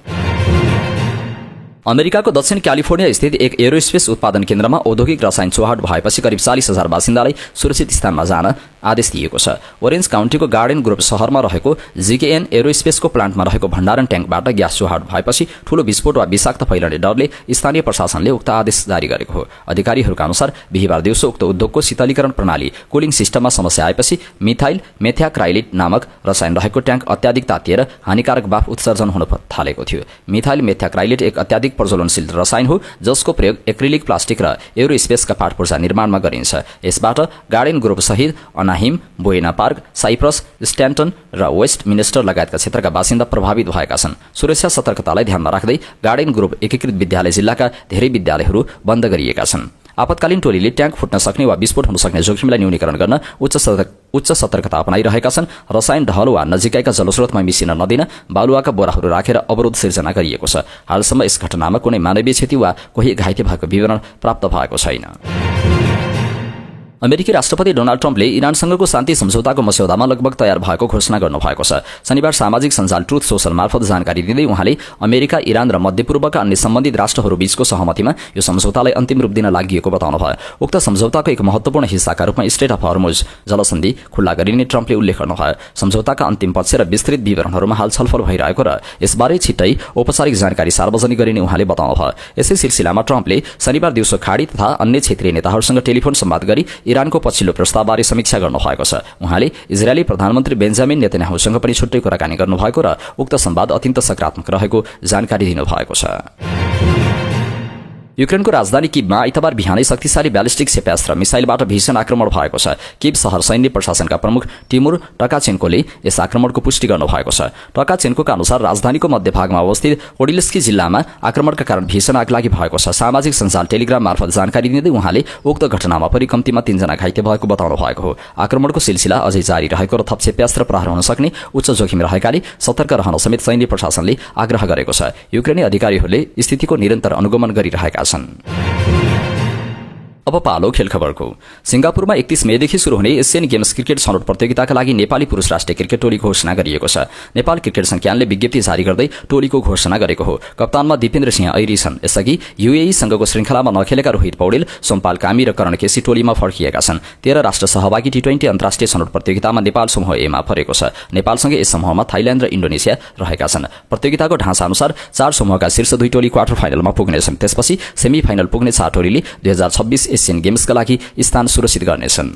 अमेरिकाको दक्षिण क्यालिफोर्निया स्थित एक एरोस्पेस उत्पादन केन्द्रमा औद्योगिक रसायन चोहाट भएपछि करिब 40,000 बासिन्दालाई सुरक्षित स्थानमा जान आदेश दिएको छ। ओरेन्ज काउन्टीको गार्डन ग्रुप शहरमा रहेको जीकेएन एरोस्पेसको प्लान्टमा रहेको भण्डारण ट्याङ्कबाट ग्यास चोहाट भएपछि ठूलो विस्फोट वा विषाक्त फैलने डरले स्थानीय प्रशासनले उक्त आदेश जारी गरेको हो। अधिकारीहरूका अनुसार बिहिबार दिउँसो उक्त उद्योगको शीतलीकरण प्रणाली कुलिङ सिस्टममा समस्या आएपछि मिथाइल मेथ्याक्राइलिट नामक रसायन रहेको ट्याङ्क अत्याधिक तातिएर हानिकारक वाफ उत्सर्जन हुन थालेको थियो। मिथाइल मेथ्याक्राइलिट एक अत्याधिक प्रज्वलनशील रसायन हो जसको प्रयोग एक्रिलिक प्लास्टिक र एरोस्पेसका पार्ट पूर्जा निर्माणमा गरिन्छ। यसबाट गार्डन ग्रुप सहित अनाहिम, बोएना पार्क, साइप्रस, स्ट्यान्टन र वेस्ट मिनिस्टर लगायतका क्षेत्रका बासिन्दा प्रभावित भएका छन्। सुरक्षा सतर्कतालाई ध्यानमा राख्दै गार्डन ग्रुप एकीकृत विद्यालय जिल्लाका धेरै विद्यालयहरू बन्द गरिएका छन्। आपतकालीन टोलीले ट्याङ्क फुट्न सक्ने वा विस्फोट हुन सक्ने जोखिमलाई न्यूनीकरण गर्न उच्च सतर्कता अपनाइरहेका छन्। रसायन ढल वा नजिकैका जलस्रोतमा मिसिन नदिन बालुवाका बोराहरू राखेर अवरोध सिर्जना गरिएको छ। हालसम्म यस घटनामा कुनै मानवीय क्षति वा कोही घाइते भएको विवरण प्राप्त भएको छैन। अमेरिकी राष्ट्रपति डोनाल्ड ट्रम्पले इरानसँगको शान्ति सम्झौताको मस्यौदामा लगभग तयार भएको घोषणा गर्नुभएको छ। शनिबार सामाजिक सञ्जाल ट्रुथ सोशल मार्फत जानकारी दिँदै उहाँले अमेरिका, इरान र मध्यपूर्वका अन्य सम्बन्धित राष्ट्रहरू बीचको सहमतिमा यो सम्झौतालाई अन्तिम रूप दिन लागि बताउनुभयो। उक्त सम्झौताको एक महत्वपूर्ण हिस्साका रूपमा स्ट्रेट अफ हर्मुज जलसन्धि खुल्ला गरिने ट्रम्पले उल्लेख गर्नुभयो। सम्झौताका अन्तिम पक्ष र विस्तृत विवरणहरूमा हाल छलफल भइरहेको र यसबारे छिट्टै औपचारिक जानकारी सार्वजनिक गरिने उहाँले बताउनुभयो। यसै सिलसिलामा ट्रम्पले शनिबार दिउँसो खाडी तथा अन्य क्षेत्रीय नेताहरूसँग टेलिफोन संवाद गरी इरानको पछिल्लो प्रस्तावबारे समीक्षा गर्नुभएको छ। उहाँले इजरायली प्रधानमन्त्री बेन्जामिन नेतन्याहुसँग पनि छुट्टै कुराकानी गर्नुभएको र उक्त संवाद अत्यन्त सकारात्मक रहेको जानकारी दिनुभएको छ। युक्रेनको राजधानी किभमा आइतबार बिहानै शक्तिशाली ब्यालिस्टिक क्षेपणास्त्र मिसाइलबाट भीषण आक्रमण भएको छ। किभ शहर सैन्य प्रशासनका प्रमुख टिमुर टकाचेन्कोले यस आक्रमणको पुष्टि गर्नुभएको छ। टकाचेन्कोका अनुसार राजधानीको मध्यभागमा अवस्थित ओडिल्स्की जिल्लामा आक्रमणका कारण भीषण आगलागी भएको छ। सामाजिक सञ्जाल टेलिग्राम मार्फत जानकारी दिँदै उहाँले उक्त घटनामा पनि कम्तीमा 3 जना घाइते भएको बताउनु भएको हो। आक्रमणको सिलसिला अझै जारी रहेको र थप क्षेपणास्त्र प्रहार हुन सक्ने उच्च जोखिम रहेकाले सतर्क रहन समेत सैन्य प्रशासनले आग्रह गरेको छ। युक्रेनी अधिकारीहरूले स्थितिको निरन्तर अनुगमन गरिरहेका छन्। अब पालो खेल खबरको। सिंगापुरमा 31 मेदेखि शुरू हुने एसियन गेम्स क्रिकेट छनौट प्रतियोगिताका लागि नेपाली पुरुष राष्ट्रिय क्रिकेट टोलीको घोषणा गरिएको छ। नेपाल क्रिकेट संज्ञानले विज्ञप्ति जारी गर्दै टोलीको घोषणा गरेको हो। कप्तानमा दिपेन्द्र सिंह ऐरी छन्। यसअघि युएई सँगको श्रृङ्खलामा नखेलेका रोहित पौडेल, सोमपाल कामी र करण केसी टोलीमा फर्किएका छन्। 13 राष्ट्र सहभागी टी20 अन्तर्राष्ट्रिय छनौट प्रतियोगितामा नेपाल समूह एमा परेको छ। नेपालसँगै यस समूहमा थाइल्याण्ड र इन्डोनेसिया रहेका छन्। प्रतियोगिताको ढाँचा अनुसार 4 समूहका शीर्ष 2 टोली क्वार्टर फाइनलमा पुग्नेछन्। त्यसपछि सेमी फाइनल पुग्ने 4 टोलीले 2026 एसियन गेम्सका लागि स्थान सुरक्षित गर्नेछन्।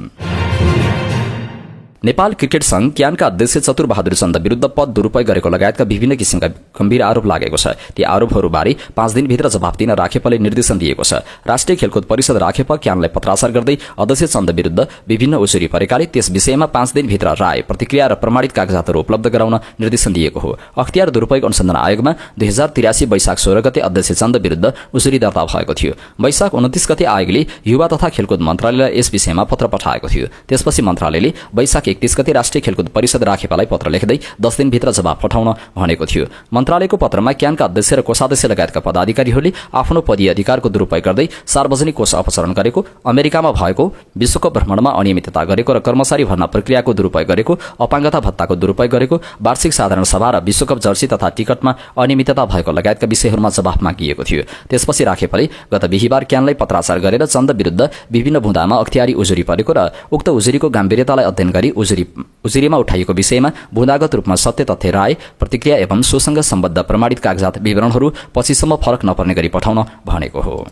नेपाल क्रिकेट संघ क्यानका अध्यक्ष चतुर बहादुर चन्द विरुद्ध पद दुरुपयोग गरेको लगायतका विभिन्न किसिमका गम्भीर आरोप लागेको छ। ती आरोपहरूबारे 5 दिनभित्र जवाफ दिन राखेपले निर्देशन दिएको छ। राष्ट्रिय खेलकुद परिषद राखेप क्यानलाई पत्राचार गर्दै अध्यक्ष चन्द विरुद्ध विभिन्न उजुरी परेकाले त्यस विषयमा 5 दिनभित्र राय, प्रतिक्रिया र प्रमाणित कागजातहरू उपलब्ध गराउन निर्देशन दिएको हो। अख्तियार दुरुपयोग अनुसन्धान आयोगमा 2083 वैशाख 16 गते अध्यक्ष चन्द विरुद्ध उजुरी दर्ता भएको थियो। वैशाख 29 गते आयोगले युवा तथा खेलकुद मन्त्रालयलाई यस विषयमा पत्र पठाएको थियो। त्यसपछि मन्त्रालयले वैशाख 31 गते राष्ट्रिय खेलकुद परिषद राखेपालाई पत्र लेख्दै 10 दिनभित्र जवाफ पठाउन भनेको थियो। मन्त्रालयको पत्रमा क्यानका अध्यक्ष र कोषाध्यक्ष लगायतका पदाधिकारीहरूले आफ्नो पदीय अधिकारको दुरुपयोग गर्दै सार्वजनिक कोष अपचरण गरेको, अमेरिकामा भएको विश्वकप भ्रमणमा अनियमितता गरेको र कर्मचारी भर्ना प्रक्रियाको दुरुपयोग गरेको, अपाङ्गता भत्ताको दुरुपयोग गरेको, वार्षिक साधारण सभा र विश्वकप जर्सी तथा टिकटमा अनियमितता भएको लगायतका विषयहरूमा जवाफ मागिएको थियो। त्यसपछि राखेपाले गत बिहिबार क्यानलाई पत्राचार गरेर चन्द विरुद्ध विभिन्न बुँदामा अख्तियारी उजुरी परेको र उक्त उजुरीको गम्भीरतालाई अध्ययन गरी उजुरीमा उठाइएको विषयमा बुँदागत रूपमा सत्य तथ्य, राय, प्रतिक्रिया एवं सोसँग सम्बद्ध प्रमाणित कागजात विवरणहरू पछिसम्म फरक नपर्ने गरी पठाउन भनेको हो।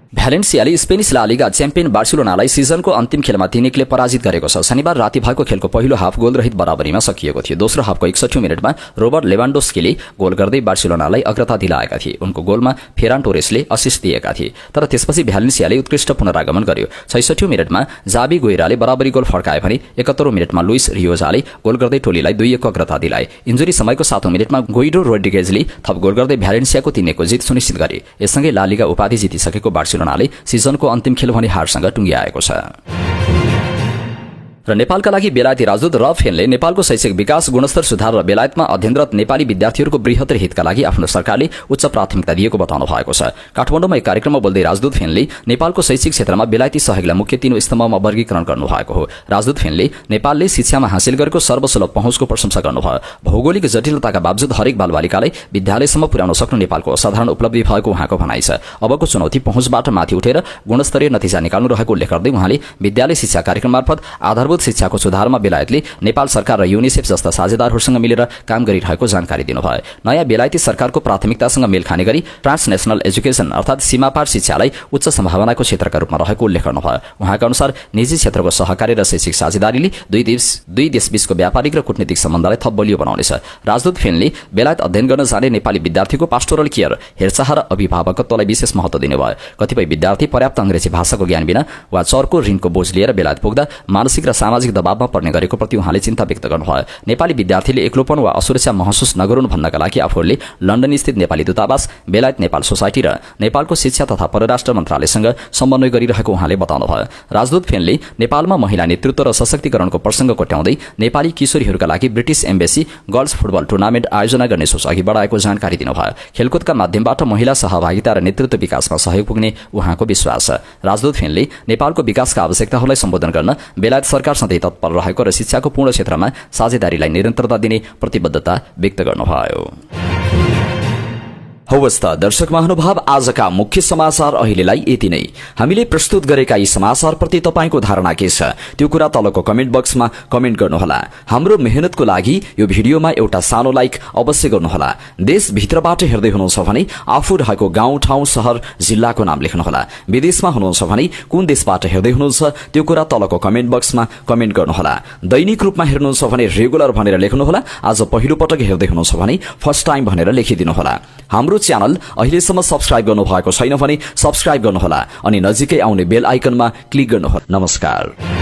भ्यालेन्सियाले स्पेनिस ला लिगा च्याम्पियन बार्सिलोनालाई सिजनको अन्तिम खेलमा 3-1ले पराजित गरेको छ। शनिबार राति भएको खेलको पहिलो हाफ गोलरहित बराबरीमा सकिएको थियो। दोस्रो हाफको 61 मिनेटमा रोबर्ट लेभान्डोस्कीले गोल गर्दै बार्सिलोनालाई अग्रता दिलाएका थिए। उनको गोलमा फेरान टोरेसले असिस्ट दिएका थिए। तर त्यसपछि भ्यालेन्सियाले उत्कृष्ट पुनरागमन गर्यो। 66 मिनेटमा जाबी गोइराले बराबरी गोल फर्काए भने 71 मिनेटमा लुइस रियोजाले गोल गर्दै टोलीलाई 2-1 को अग्रता दिलाए। इन्जुरी समयको 7औं मिनेटमा गोइडो रोड्रिगेजले थप गोल गर्दै भ्यालेन्सियाको 3-1 को जित सुनिश्चित गरे। यससँगै ला लिगा उपाधि जितिसकेको बार्सिलोनाले सिजनको अन्तिम खेल भने हारसँग टुङ्गिआएको छ। र नेपालका लागि बेलायती राजदूत रब फेनले नेपालको शैक्षिक विकास, गुणस्तर सुधार र बेलायतमा अध्ययनरत नेपाली विद्यार्थीहरूको बृहत्तर हितका लागि आफ्नो सरकारले उच्च प्राथमिकता दिएको बताउनु भएको छ। काठमाडौँमा एक कार्यक्रममा बोल्दै राजदूत फेनले नेपालको शैक्षिक क्षेत्रमा बेलायती सहयोगलाई मुख्य 3 स्तम्भमा वर्गीकरण गर्नुभएको हो। राजदूत फेनले नेपालले शिक्षामा हासिल गरेको सर्वसुलभ पहुँचको प्रशंसा गर्नुभयो। भौगोलिक जटिलताका बावजुद हरेक बालबालिकालाई विद्यालयसम्म पुर्याउन सक्नु नेपालको असाधारण उपलब्धि भएको उहाँको भनाइ छ। अबको चुनौती पहुँचबाट माथि उठेर गुणस्तरीय नतिजा निकाल्नु रहेको उल्लेख गर्दै उहाँले विद्यालय शिक्षा कार्यक्रम मार्फत आधारभूत शिक्षाको सुधारमा बेलायतले नेपाल सरकार र युनिसेफ जस्ता साझेदारहरूसँग मिलेर काम गरिरहेको जानकारी दिनुभयो। नयाँ बेलायती सरकारको प्राथमिकतासँग मेल खाने गरी ट्रान्सनेशनल एजुकेसन अर्थात् सीमापार शिक्षालाई उच्च सम्भावनाको क्षेत्रका रूपमा रहेको उल्लेख गर्नुभयो। उहाँका अनुसार निजी क्षेत्रको सहकारी र शैक्षिक साझेदारीले दुई देशबीचको व्यापारिक र कूटनीतिक सम्बन्धलाई थप बलियो बनाउनेछ। राजदूत फेनले बेलायत अध्ययन गर्न जाने नेपाली विद्यार्थीको पास्टोरल केयर, हेरचाह र अभिभावकत्वलाई विशेष महत्व दिनुभयो। कतिपय विद्यार्थी पर्याप्त अंग्रेजी भाषाको ज्ञान बिना वा चर्को ऋणको बोझ लिएर बेलायत पुग्दा मानसिक र सामाजिक दबावमा पर्ने गरेको प्रति उहाँले चिन्ता व्यक्त गर्नुभयो। नेपाली विद्यार्थीले एक्लोपन वा असुरक्षा महसुस नगरून् भन्नका लागि आफूहरूले लन्डन स्थित नेपाली दूतावास, बेलायत नेपाल सोसाइटी र नेपालको शिक्षा तथा परराष्ट्र मन्त्रालयसँग समन्वय गरिरहेको उहाँले बताउनुभयो। राजदूत फेनले नेपालमा महिला नेतृत्व र सशक्तिकरणको प्रसंग कोट्याउँदै नेपाली किशोरीहरूका लागि British embassy girls football tournament आयोजना गर्ने सोच अघि बढाएको जानकारी दिनुभयो। खेलकुदका माध्यमबाट महिला सहभागिता र नेतृत्व विकासमा सहयोग पुग्ने उहाँको विश्वास छ। राजदूत फेनले नेपालको विकासका आवश्यकताहरूलाई सम्बोधन गर्न बेलायत सरकार सधैँ तत्पर रहेको र शिक्षाको पूर्ण क्षेत्रमा साझेदारीलाई निरन्तरता दिने प्रतिबद्धता व्यक्त गर्नुभयो। हवस् त दर्शक महानुभाव, आजका मुख्य समाचार अहिलेलाई यति नै। हामीले प्रस्तुत गरेका यी समाचारप्रति तपाईको धारणा के छ त्यो कुरा तलको कमेन्ट बक्समा कमेन्ट गर्नुहोला। हाम्रो मेहनतको लागि यो भिडियोमा एउटा सानो लाइक अवश्य गर्नुहोला। देशभित्रबाट हेर्दै हुनुहुन्छ भने आफू रहेको गाउँ, ठाउँ, शहर, जिल्लाको नाम लेख्नुहोला। विदेशमा हुनुहुन्छ भने कुन देशबाट हेर्दै हुनुहुन्छ त्यो कुरा तलको कमेन्ट बक्समा कमेन्ट गर्नुहोला। दैनिक रूपमा हेर्नुहुन्छ भने रेगुलर भनेर लेख्नुहोला। आज पहिलो पटक हेर्दै हुनुहुन्छ भने फर्स्ट टाइम भनेर लेखिदिनुहोला। हाम्रो च्यानल अहिलेसम्म सब्स्क्राइब गर्नुभएको छैन भने सब्स्क्राइब गर्नुहोला अनि नजिकै आउने बेल आइकनमा क्लिक गर्नुहोला। नमस्कार।